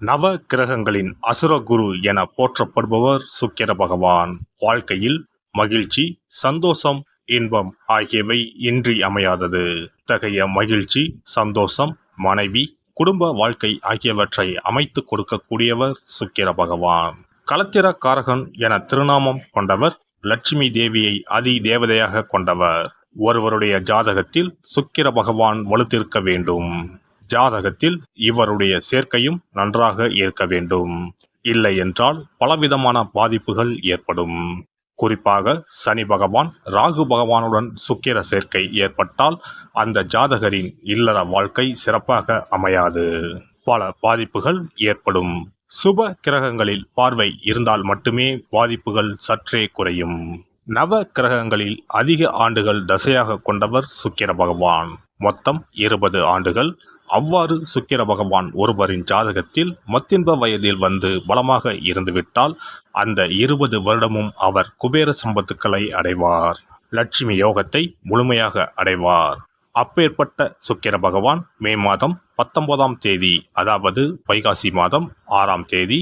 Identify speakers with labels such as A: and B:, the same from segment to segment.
A: நவ கிரகங்களின் அசுர குரு என போற்றப்படுபவர் சுக்கிர பகவான். வாழ்க்கையில் மகிழ்ச்சி, சந்தோஷம், இன்பம் ஆகியவை இன்றி அமையாதது. இத்தகைய மகிழ்ச்சி, சந்தோஷம், மனைவி, குடும்ப வாழ்க்கை ஆகியவற்றை அமைத்து கொடுக்கக்கூடியவர் சுக்கிர பகவான். களத்திர காரகன் என திருநாமம் கொண்டவர். லட்சுமி தேவியை அதி தேவதையாக கொண்டவர். ஒருவருடைய ஜாதகத்தில் சுக்கிர பகவான் வலுத்திருக்க வேண்டும். ஜாதகத்தில் இவருடைய சேர்க்கையும் நன்றாக இருக்க வேண்டும். இல்லை என்றால் பலவிதமான பாதிப்புகள் ஏற்படும். குறிப்பாக சனி பகவான், ராகு பகவானுடன் சுக்கிர சேர்க்கை ஏற்பட்டால் அந்த ஜாதகரின் இல்லற வாழ்க்கை சிறப்பாக அமையாது. பல பாதிப்புகள் ஏற்படும். சுப கிரகங்களில் பார்வை இருந்தால் மட்டுமே பாதிப்புகள் சற்றே குறையும். நவ கிரகங்களில் அதிக ஆண்டுகள் தசையாக கொண்டவர் சுக்கிர பகவான். மொத்தம் 20 ஆண்டுகள். அவ்வாறு சுக்கிர பகவான் ஒருவரின் ஜாதகத்தில் மத்தின்ப வயதில் வந்து பலமாக இருந்துவிட்டால் அந்த 20 வருடமும் அவர் குபேர சம்பத்துக்களை அடைவார். லட்சுமி யோகத்தை முழுமையாக அடைவார். அப்பேற்பட்ட சுக்கிர பகவான் மே மாதம் 19ஆம் தேதி, அதாவது வைகாசி மாதம் 6ஆம் தேதி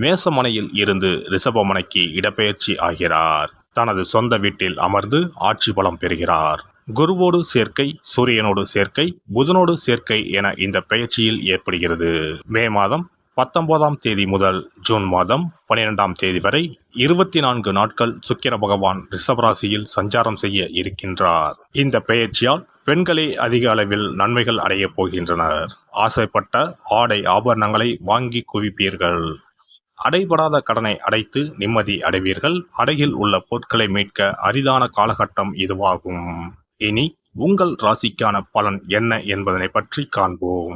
A: மேசமனையில் இருந்து ரிஷபமனைக்கு இடப்பெயர்ச்சி ஆகிறார். தனது சொந்த வீட்டில் அமர்ந்து ஆட்சி பலம் பெறுகிறார். குருவோடு சேர்க்கை, சூரியனோடு சேர்க்கை, புதனோடு சேர்க்கை என இந்த பெயர்ச்சியில் ஏற்படுகிறது. மே மாதம் 19ஆம் தேதி முதல் ஜூன் மாதம் 12ஆம் தேதி வரை 24 நாட்கள் சுக்கிர பகவான் ரிஷபராசியில் சஞ்சாரம் செய்ய இருக்கின்றார். இந்த பெயர்ச்சியால் பெண்களே அதிக அளவில் நன்மைகள் அடைய போகின்றனர். ஆசைப்பட்ட ஆடை ஆபரணங்களை வாங்கி குவிப்பீர்கள். அடைபடாத கடனை அடைத்து நிம்மதி அடைவீர்கள். அடையில் உள்ள பொருட்களை மீட்க அரிதான காலகட்டம் இதுவாகும். இனி உங்கள் ராசிக்கான பலன் என்ன என்பதனை பற்றி காண்போம்.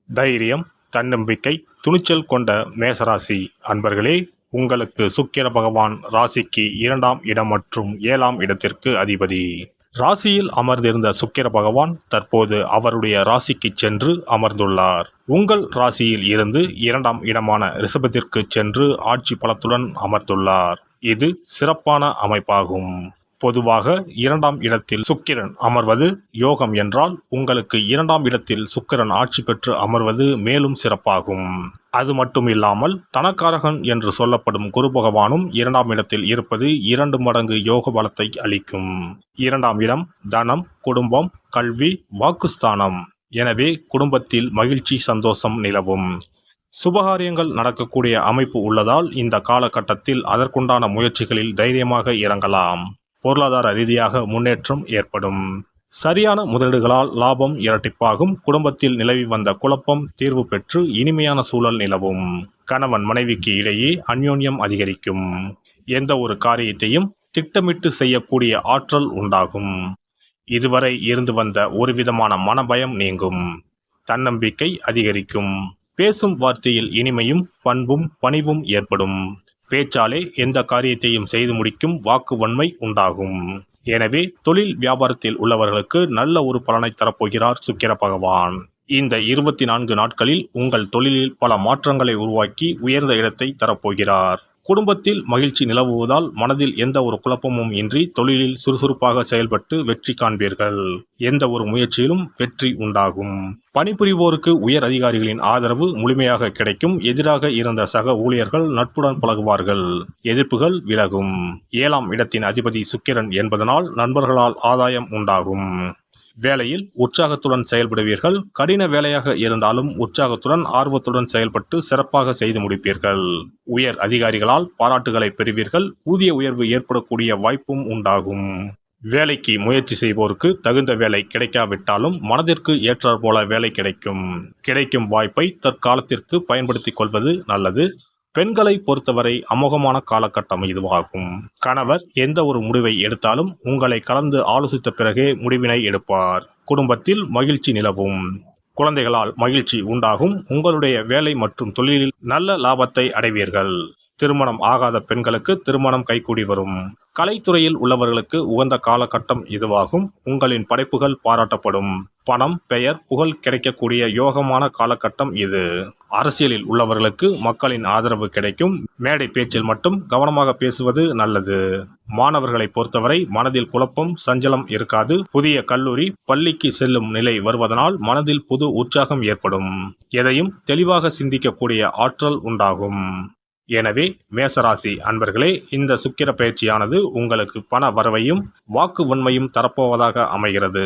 A: தைரியம், தன்னம்பிக்கை, துணிச்சல் கொண்ட மேசராசி அன்பர்களே, உங்களுக்கு சுக்கிர பகவான் ராசிக்கு 2ஆம் இடம் மற்றும் 7ஆம் இடத்திற்கு அதிபதி. ராசியில் அமர்ந்திருந்த சுக்கிர பகவான் தற்போது அவருடைய ராசிக்கு சென்று அமர்ந்துள்ளார். உங்கள் ராசியில் இருந்து 2ஆம் இடமான ரிஷபத்திற்கு சென்று ஆட்சி பலத்துடன் அமர்ந்துள்ளார். இது சிறப்பான அமைப்பாகும். பொதுவாக 2ஆம் இடத்தில் சுக்கிரன் அமர்வது யோகம் என்றால், உங்களுக்கு 2ஆம் இடத்தில் சுக்கிரன் ஆட்சி பெற்று அமர்வது மேலும் சிறப்பாகும். அது மட்டும் இல்லாமல் தனக்காரகன் என்று சொல்லப்படும் குரு பகவானும் 2ஆம் இடத்தில் இருப்பது 2 மடங்கு யோக பலத்தை அளிக்கும். 2ஆம் இடம் தனம், குடும்பம், கல்வி, வாக்குஸ்தானம். எனவே குடும்பத்தில் மகிழ்ச்சி, சந்தோஷம் நிலவும். சுபகாரியங்கள் நடக்கக்கூடிய அமைப்பு உள்ளதால் இந்த காலகட்டத்தில் அதற்குண்டான முயற்சிகளில் தைரியமாக இறங்கலாம். பொருளாதார ரீதியாக முன்னேற்றம் ஏற்படும். சரியான முதலீடுகளால் லாபம் இரட்டிப்பாகும். குடும்பத்தில் நிலவி வந்த குழப்பம் தீர்வு பெற்று இனிமையான சூழல் நிலவும். கணவன் மனைவிக்கு இடையே அந்யோன்யம் அதிகரிக்கும். எந்த ஒரு காரியத்தையும் திட்டமிட்டு செய்யக்கூடிய ஆற்றல் உண்டாகும். இதுவரை இருந்து வந்த ஒரு விதமான மனபயம் நீங்கும். தன்னம்பிக்கை அதிகரிக்கும். பேசும் வார்த்தையில் இனிமையும் பண்பும் பணிவும் ஏற்படும். பேச்சாலே எந்த காரியத்தையும் செய்து முடிக்கும் வாக்கு வன்மை உண்டாகும். எனவே தொழில் வியாபாரத்தில் உள்ளவர்களுக்கு நல்ல ஒரு பலனை தரப்போகிறார் சுக்கிர பகவான். இந்த 24 நாட்களில் உங்கள் தொழிலில் பல மாற்றங்களை உருவாக்கி உயர்ந்த இடத்தை தரப்போகிறார். குடும்பத்தில் மகிழ்ச்சி நிலவுவதால் மனதில் எந்த ஒரு குழப்பமும் இன்றி தொழிலில் சுறுசுறுப்பாக செயல்பட்டு வெற்றி காண்பீர்கள். எந்த ஒரு முயற்சியிலும் வெற்றி உண்டாகும். பணிபுரிவோருக்கு உயர் அதிகாரிகளின் ஆதரவு முழுமையாக கிடைக்கும். எதிராக இருந்த சக ஊழியர்கள் நட்புடன் பழகுவார்கள். எதிர்ப்புகள் விலகும். 7ஆம் இடத்தின் அதிபதி சுக்கிரன் என்பதனால் நண்பர்களால் ஆதாயம் உண்டாகும். வேலையில் உற்சாகத்துடன் செயல்படுவீர்கள். கடின வேலையாக இருந்தாலும் உற்சாகத்துடன் ஆர்வத்துடன் செயல்பட்டு சிறப்பாக செய்து முடிப்பீர்கள். உயர் அதிகாரிகளால் பாராட்டுகளை பெறுவீர்கள். ஊதிய உயர்வு ஏற்படக்கூடிய வாய்ப்பும் உண்டாகும். வேலைக்கு முயற்சி செய்வோருக்கு தகுந்த வேலை கிடைக்காவிட்டாலும் மனதிற்கு ஏற்றாற் போல வேலை கிடைக்கும். கிடைக்கும் வாய்ப்பை தற்காலத்திற்கு பயன்படுத்திக் கொள்வது நல்லது. பெண்களை பொறுத்தவரை அமோகமான காலகட்டம் இதுவாகும். கணவர் எந்த ஒரு முடிவை எடுத்தாலும் உங்களை கலந்து ஆலோசித்த பிறகே முடிவினை எடுப்பார். குடும்பத்தில் மகிழ்ச்சி நிலவும். குழந்தைகளால் மகிழ்ச்சி உண்டாகும். உங்களுடைய வேலை மற்றும் தொழிலில் நல்ல லாபத்தை அடைவீர்கள். திருமணம் ஆகாத பெண்களுக்கு திருமணம் கைகூடி வரும். கலைத்துறையில் உள்ளவர்களுக்கு உகந்த காலகட்டம் இதுவாகும். உங்களின் படைப்புகள் பாராட்டப்படும். பணம், பெயர், புகழ் கிடைக்கக்கூடிய யோகமான காலகட்டம் இது. அரசியலில் உள்ளவர்களுக்கு மக்களின் ஆதரவு கிடைக்கும். மேடை பேச்சில் மட்டும் கவனமாக பேசுவது நல்லது. மாணவர்களை பொறுத்தவரை மனதில் குழப்பம், சஞ்சலம் இருக்காது. புதிய கல்லூரி, பள்ளிக்கு செல்லும் நிலை வருவதனால் மனதில் புது உற்சாகம் ஏற்படும். எதையும் தெளிவாக சிந்திக்கக்கூடிய ஆற்றல் உண்டாகும். எனவே மேசராசி அன்பர்களே, இந்த சுக்கிர பயிற்சியானது உங்களுக்கு பண வரவையும் வாக்கு வன்மையும் தரப்போவதாக அமைகிறது.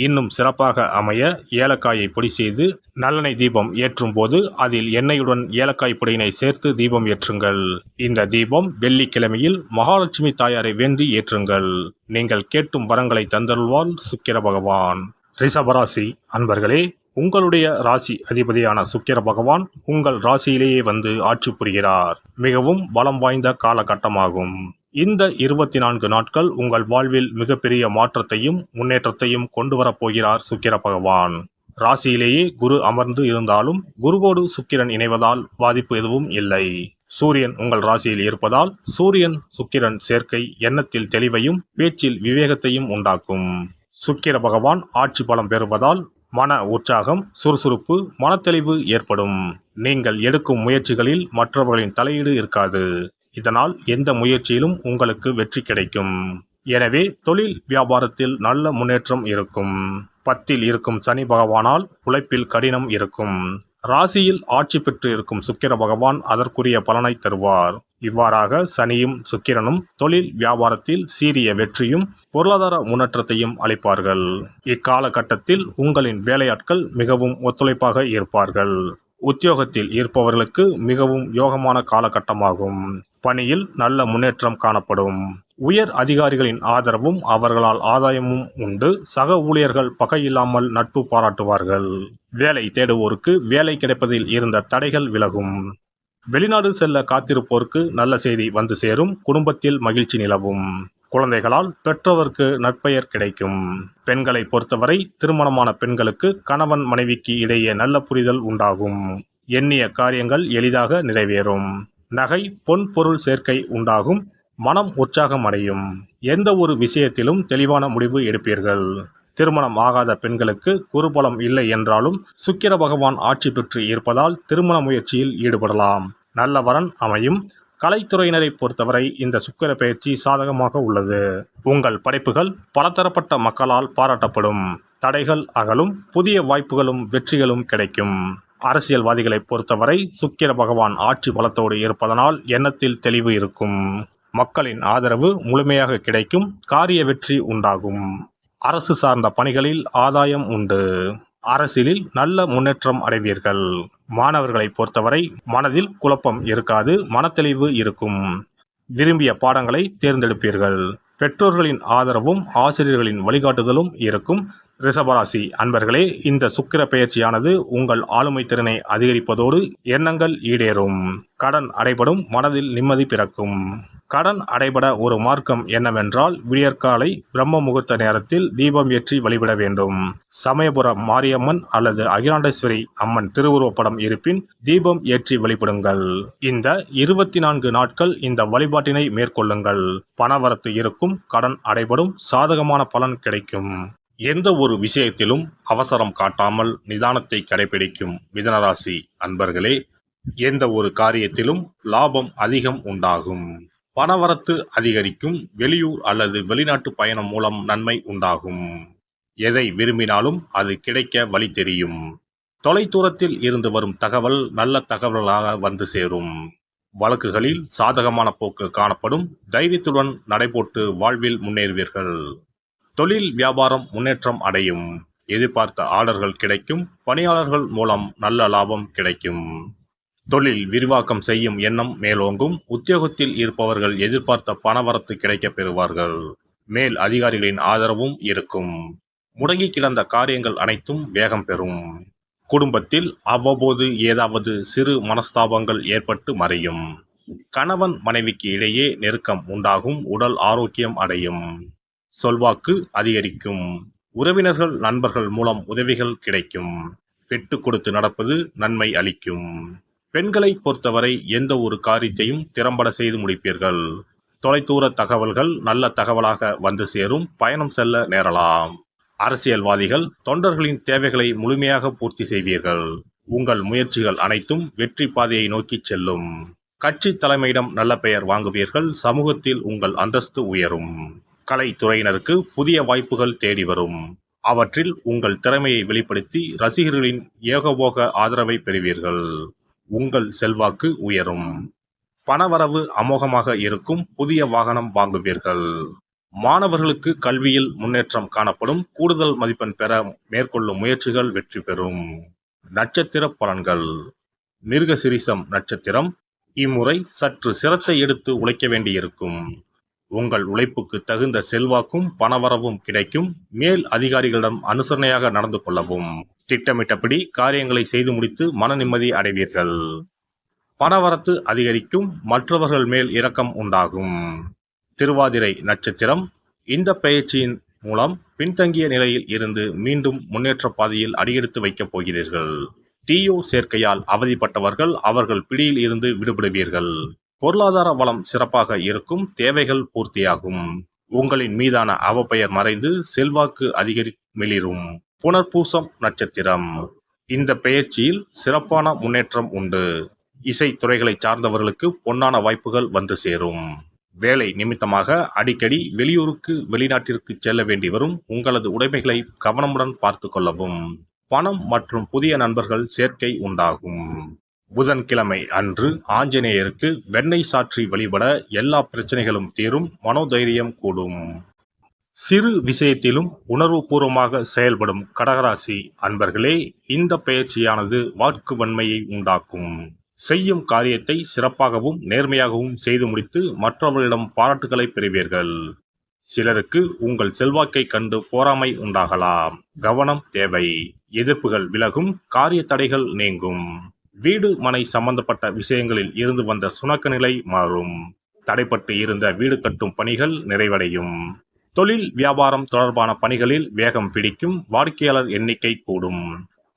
A: இன்னும் சிறப்பாக அமைய ஏலக்காயை பொடி செய்து நல்லெண்ணெய் தீபம் ஏற்றும் போது அதில் எண்ணெயுடன் ஏலக்காய் பொடியினை சேர்த்து தீபம் ஏற்றுங்கள். இந்த தீபம் வெள்ளிக்கிழமையில் மகாலட்சுமி தாயாரை வேண்டி ஏற்றுங்கள். நீங்கள் கேட்டும் வரங்களை தந்தருள்வார் சுக்கிர பகவான். ரிஷபராசி அன்பர்களே, உங்களுடைய ராசி அதிபதியான சுக்கிர பகவான் உங்கள் ராசியிலேயே வந்து ஆட்சி புரிகிறார். மிகவும் பலம் வாய்ந்த காலகட்டமாகும். இந்த 24 நாட்கள் உங்கள் வாழ்வில் மிகப்பெரிய மாற்றத்தையும் முன்னேற்றத்தையும் கொண்டு வரப்போகிறார் சுக்கிர பகவான். ராசியிலேயே குரு அமர்ந்து இருந்தாலும் குருவோடு சுக்கிரன் இணைவதால் பாதிப்பு எதுவும் இல்லை. சூரியன் உங்கள் ராசியில் இருப்பதால் சூரியன் சுக்கிரன் சேர்க்கை எண்ணத்தில் தெளிவையும் பேச்சில் விவேகத்தையும் உண்டாக்கும். சுக்கிர பகவான் ஆட்சி பலம் பெறுவதால் மன உற்சாகம், சுறுசுறுப்பு, மனத்தெளிவு ஏற்படும். நீங்கள் எடுக்கும் முயற்சிகளில் மற்றவர்களின் தலையீடு இருக்காது. இதனால் எந்த முயற்சியிலும் உங்களுக்கு வெற்றி கிடைக்கும். எனவே தொழில் வியாபாரத்தில் நல்ல முன்னேற்றம் இருக்கும். 10ல் இருக்கும் சனி பகவானால் உழைப்பில் கடினம் இருக்கும். ராசியில் ஆட்சி பெற்று இருக்கும் சுக்கிர பகவான் அதற்குரிய பலனை தருவார். இவ்வாறாக சனியும் சுக்கிரனும் தொழில் வியாபாரத்தில் சீரிய வெற்றியும் பொருளாதார முன்னேற்றத்தையும் அளிப்பார்கள். இக்காலகட்டத்தில் உங்களின் வேலையாட்கள் மிகவும் ஒத்துழைப்பாக இருப்பார்கள். உத்தியோகத்தில் இருப்பவர்களுக்கு மிகவும் யோகமான காலகட்டமாகும். பணியில் நல்ல முன்னேற்றம் காணப்படும். உயர் அதிகாரிகளின் ஆதரவும் அவர்களால் ஆதாயமும் உண்டு. சக ஊழியர்கள் பகையில்லாமல் நட்பு பாராட்டுவார்கள். வேலை தேடுவோருக்கு வேலை கிடைப்பதில் இருந்த தடைகள் விலகும். வெளிநாடு செல்ல காத்திருப்போருக்கு நல்ல செய்தி வந்து சேரும். குடும்பத்தில் மகிழ்ச்சி நிலவும். குழந்தைகளால் பெற்றவருக்கு நற்பெயர் கிடைக்கும். பெண்களை பொறுத்தவரை திருமணமான பெண்களுக்கு கணவன் மனைவிக்கு இடையே நல்ல புரிதல் உண்டாகும். எண்ணிய காரியங்கள் எளிதாக நிறைவேறும். நகை, பொன் பொருள் சேர்க்கை உண்டாகும். மனம் உற்சாகம் அடையும். எந்த ஒரு விஷயத்திலும் தெளிவான முடிவு எடுப்பீர்கள். திருமணம் ஆகாத பெண்களுக்கு குருபலம் இல்லை என்றாலும் சுக்கிர பகவான் ஆட்சி பெற்று இருப்பதால் திருமண முயற்சியில் ஈடுபடலாம். நல்ல வரன் அமையும். கலைத்துறையினரை பொறுத்தவரை இந்த சுக்கிர பயிற்சி சாதகமாக உள்ளது. உங்கள் படைப்புகள் பலதரப்பட்ட மக்களால் பாராட்டப்படும். தடைகள் அகலும். புதிய வாய்ப்புகளும் வெற்றிகளும் கிடைக்கும். அரசியல்வாதிகளை பொறுத்தவரை சுக்கிர பகவான் ஆட்சி பலத்தோடு இருப்பதனால் எண்ணத்தில் தெளிவு இருக்கும். மக்களின் ஆதரவு முழுமையாக கிடைக்கும். காரிய வெற்றி உண்டாகும். அரசு சார்ந்த பணிகளில் ஆதாயம் உண்டு. அரசியலில் நல்ல முன்னேற்றம் அடைவீர்கள். மாணவர்களை பொறுத்தவரை மனதில் குழப்பம் இருக்காது. மனத்தெளிவு இருக்கும். விரும்பிய பாடங்களை தேர்ந்தெடுப்பீர்கள். பெற்றோர்களின் ஆதரவும் ஆசிரியர்களின் வழிகாட்டுதலும் இருக்கும். ரிஷபராசி அன்பர்களே, இந்த சுக்கிர பெயர்ச்சியானது உங்கள் ஆளுமை திறனை அதிகரிப்பதோடு எண்ணங்கள் ஈடேறும். கடன் அடைபடும். மனதில் நிம்மதி பிறக்கும். கடன் அடைபட ஒரு மார்க்கம் என்னவென்றால் விடியற்காலை பிரம்ம முகூர்த்த நேரத்தில் தீபம் ஏற்றி வழிபட வேண்டும். சமயபுரம் மாரியம்மன் அல்லது அகிலாண்டேஸ்வரி அம்மன் திருவுருவப்படம் இருப்பின் தீபம் ஏற்றி வழிபடுங்கள். இந்த 24 நாட்கள் இந்த வழிபாட்டினை மேற்கொள்ளுங்கள். பணவரத்து இருக்கும். கடன் அடைபடும். சாதகமான பலன் கிடைக்கும். எந்த ஒரு விஷயத்திலும் அவசரம் காட்டாமல் நிதானத்தை கடைபிடிக்கும் மிதுனராசி அன்பர்களே, எந்த ஒரு காரியத்திலும் லாபம் அதிகம் உண்டாகும். பணவரத்து அதிகரிக்கும். வெளியூர் அல்லது வெளிநாட்டு பயணம் மூலம் நன்மை உண்டாகும். எதை விரும்பினாலும் அது கிடைக்க வழி தெரியும். தொலைதூரத்தில் இருந்து வரும் தகவல் நல்ல தகவல்களாக வந்து சேரும். வழக்குகளில் சாதகமான போக்கு காணப்படும். தைரியத்துடன் நடைபோட்டு வாழ்வில் முன்னேறுவீர்கள். தொழில் வியாபாரம் முன்னேற்றம் அடையும். எதிர்பார்த்த ஆர்டர்கள் கிடைக்கும். பணியாளர்கள் மூலம் நல்ல லாபம் கிடைக்கும். தொழில் விரிவாக்கம் செய்யும் எண்ணம் மேலோங்கும். உத்தியோகத்தில் இருப்பவர்கள் எதிர்பார்த்த பணவரத்து கிடைக்கப் பெறுவார்கள். மேல் அதிகாரிகளின் ஆதரவும் இருக்கும். முடங்கி கிடந்த காரியங்கள் அனைத்தும் வேகம் பெறும். குடும்பத்தில் அவ்வப்போது ஏதாவது சிறு மனஸ்தாபங்கள் ஏற்பட்டு மறையும். கணவன் மனைவிக்கு இடையே நெருக்கம் உண்டாகும். உடல் ஆரோக்கியம் அடையும். சொல்வாக்கு அதிகரிக்கும். உறவினர்கள் நண்பர்கள் மூலம் உதவிகள் கிடைக்கும். விட்டு கொடுத்து நடப்பது நன்மை அளிக்கும். பெண்களை பொறுத்தவரை எந்த ஒரு காரியத்தையும் திறம்பட செய்து முடிப்பீர்கள். தொலைதூர தகவல்கள் நல்ல தகவலாக வந்து சேரும். பயணம் செல்ல நேரலாம். அரசியல்வாதிகள் தொண்டர்களின் தேவைகளை முழுமையாக பூர்த்தி செய்வீர்கள். உங்கள் முயற்சிகள் அனைத்தும் வெற்றி பாதையை நோக்கி செல்லும். கட்சி தலைமையிடம் நல்ல பெயர் வாங்குவீர்கள். சமூகத்தில் உங்கள் அந்தஸ்து உயரும். கலைத்துறையினருக்கு புதிய வாய்ப்புகள் தேடி வரும். அவற்றில் உங்கள் திறமையை வெளிப்படுத்தி ரசிகர்களின் ஏகபோக ஆதரவை பெறுவீர்கள். உங்கள் செல்வாக்கு உயரும். பணவரவு அமோகமாக இருக்கும். புதிய வாகனம் வாங்குவீர்கள். மாணவர்களுக்கு கல்வியில் முன்னேற்றம் காணப்படும். கூடுதல் மதிப்பெண் பெற மேற்கொள்ளும் முயற்சிகள் வெற்றி பெறும். நட்சத்திர பலன்கள். மிருகசிரிசம் நட்சத்திரம். இம்முறை சற்று சிரத்தை எடுத்து உழைக்க வேண்டியிருக்கும். உங்கள் உழைப்புக்கு தகுந்த செல்வாக்கும் பணவரவும் கிடைக்கும். மேல் அதிகாரிகளிடம் அனுசரணையாக நடந்து கொள்ளவும். திட்டமிட்டபடி காரியங்களை செய்து முடித்து மன நிம்மதி அடைவீர்கள். பணவரத்து அதிகரிக்கும். மற்றவர்கள் மேல் இரக்கம் உண்டாகும். திருவாதிரை நட்சத்திரம். இந்த பயிற்சியின் மூலம் பின்தங்கிய நிலையில் இருந்து மீண்டும் முன்னேற்ற பாதையில் அடியெடுத்து வைக்கப் போகிறீர்கள். டியோ சேர்க்கையால் அவதிப்பட்டவர்கள் அவர்கள் பிடியில் இருந்து விடுபடுவீர்கள். பொருளாதார வளம் சிறப்பாக இருக்கும். தேவைகள் பூர்த்தியாகும். உங்களின் மீதான அவப்பெயர் மறைந்து செல்வாக்கு மிளிரும். புனர்பூசம் நட்சத்திரம். இந்த பெயர்ச்சியில் சிறப்பான முன்னேற்றம் உண்டு. இசைத்துறைகளை சார்ந்தவர்களுக்கு பொன்னான வாய்ப்புகள் வந்து சேரும். வேலை நிமித்தமாக அடிக்கடி வெளியூருக்கு வெளிநாட்டிற்கு செல்ல வேண்டி வரும். உங்களது உடைமைகளை கவனமுடன் பார்த்து கொள்ளவும். பணம் மற்றும் புதிய நண்பர்கள் சேர்க்கை உண்டாகும். புதன்கிழமை அன்று ஆஞ்சநேயருக்கு வெண்ணெய் சாற்றி வழிபட எல்லா பிரச்சனைகளும் தீரும். மனோதைரியம் கூடும். சிறு விஷயத்திலும் உணர்வுபூர்வமாக செயல்படும் கடகராசி அன்பர்களே, இந்த பயிற்சியானது வாக்கு வன்மையை உண்டாக்கும். செய்யும் காரியத்தை சிறப்பாகவும் நேர்மையாகவும் செய்து முடித்து மற்றவர்களிடம் பாராட்டுகளை பெறுவீர்கள். சிலருக்கு உங்கள் செல்வாக்கை கண்டு பொறாமை உண்டாகலாம். கவனம் தேவை. எதிர்ப்புகள் விலகும். காரிய தடைகள் நீங்கும். வீடு மனை சம்பந்தப்பட்ட விஷயங்களில் இருந்து வந்த சுணக்க நிலை மாறும். தடைப்பட்டு இருந்த வீடு கட்டும் பணிகள் நிறைவடையும். தொழில் வியாபாரம் தொடர்பான பணிகளில் வேகம் பிடிக்கும். வாடிக்கையாளர் எண்ணிக்கை கூடும்.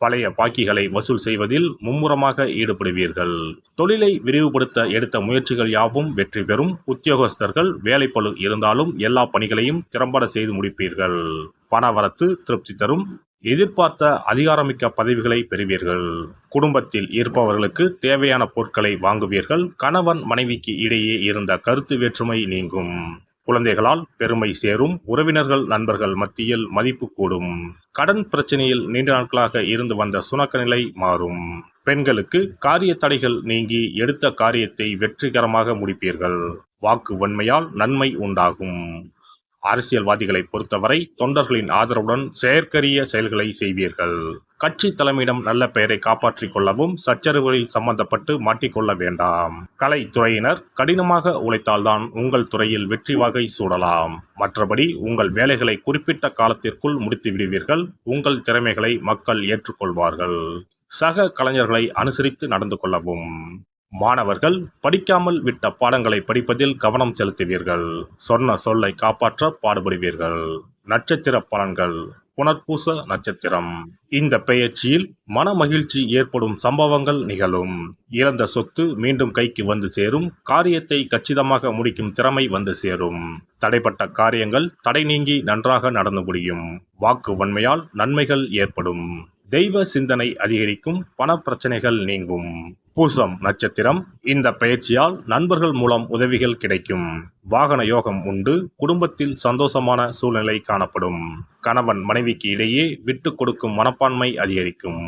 A: பழைய பாக்கிகளை வசூல் செய்வதில் மும்முரமாக ஈடுபடுவீர்கள். தொழிலை விரிவுபடுத்த எடுத்த முயற்சிகள் யாவும் வெற்றி பெறும். உத்தியோகஸ்தர்கள் வேலைப்பளு இருந்தாலும் எல்லா பணிகளையும் திறம்பட செய்து முடிப்பீர்கள். பணவரத்து திருப்தி தரும். எதிர்பார்த்த அதிகாரமிக்க பதவிகளை பெறுவீர்கள். குடும்பத்தில் இருப்பவர்களுக்கு தேவையான பொருட்களை வாங்குவீர்கள். கணவன் மனைவிக்கு இடையே இருந்த கருத்து வேற்றுமை நீங்கும். குழந்தைகளால் பெருமை சேரும். உறவினர்கள் நண்பர்கள் மத்தியில் மதிப்பு கூடும். கடன் பிரச்சனையில் நீண்ட நாட்களாக இருந்து வந்த சுணக்க நிலை மாறும். பெண்களுக்கு காரிய தடைகள் நீங்கி எடுத்த காரியத்தை வெற்றிகரமாக முடிப்பீர்கள். வாக்கு வன்மையால் நன்மை உண்டாகும். அரசியல்வாதிகளை பொறுத்தவரை தொண்டர்களின் ஆதரவுடன் செயற்கரிய செயல்களை செய்வீர்கள். கட்சி தலைமையிடம் நல்ல பெயரை காப்பாற்றிக் கொள்ளவும் சச்சரவுகளில் சம்பந்தப்பட்டு மாட்டிக்கொள்ள வேண்டாம். கலைத்துறையினர் கடினமாக உழைத்தால்தான் உங்கள் துறையில் வெற்றி வாகை சூடலாம். மற்றபடி உங்கள் வேலைகளை குறிப்பிட்ட காலத்திற்குள் முடித்து விடுவீர்கள். உங்கள் திறமைகளை மக்கள் ஏற்றுக்கொள்வார்கள். சக கலைஞர்களை அனுசரித்து நடந்து கொள்ளவும். மாணவர்கள் படிக்காமல் விட்ட பாடங்களை படிப்பதில் கவனம் செலுத்துவீர்கள். சொன்ன சொல்லை காப்பாற்ற பாடுபடுவீர்கள். நட்சத்திர பலன்கள். புனர்பூச நட்சத்திரம். இந்த பெயர்ச்சியில் மன மகிழ்ச்சி ஏற்படும் சம்பவங்கள் நிகழும். இழந்த சொத்து மீண்டும் கைக்கு வந்து சேரும். காரியத்தை கச்சிதமாக முடிக்கும் திறமை வந்து சேரும். தடைப்பட்ட காரியங்கள் தடை நீங்கி நன்றாக நடந்து முடியும். வாக்கு வன்மையால் நன்மைகள் ஏற்படும். தெய்வ சிந்தனை அதிகரிக்கும். பண பிரச்சனைகள் நீங்கும். பூசம் நட்சத்திரம். இந்த பயிற்சியால் நண்பர்கள் மூலம் உதவிகள் கிடைக்கும். வாகன யோகம் உண்டு. குடும்பத்தில் சந்தோஷமான சூழ்நிலை காணப்படும். கணவன் மனைவிக்கு இடையே விட்டு கொடுக்கும் மனப்பான்மை அதிகரிக்கும்.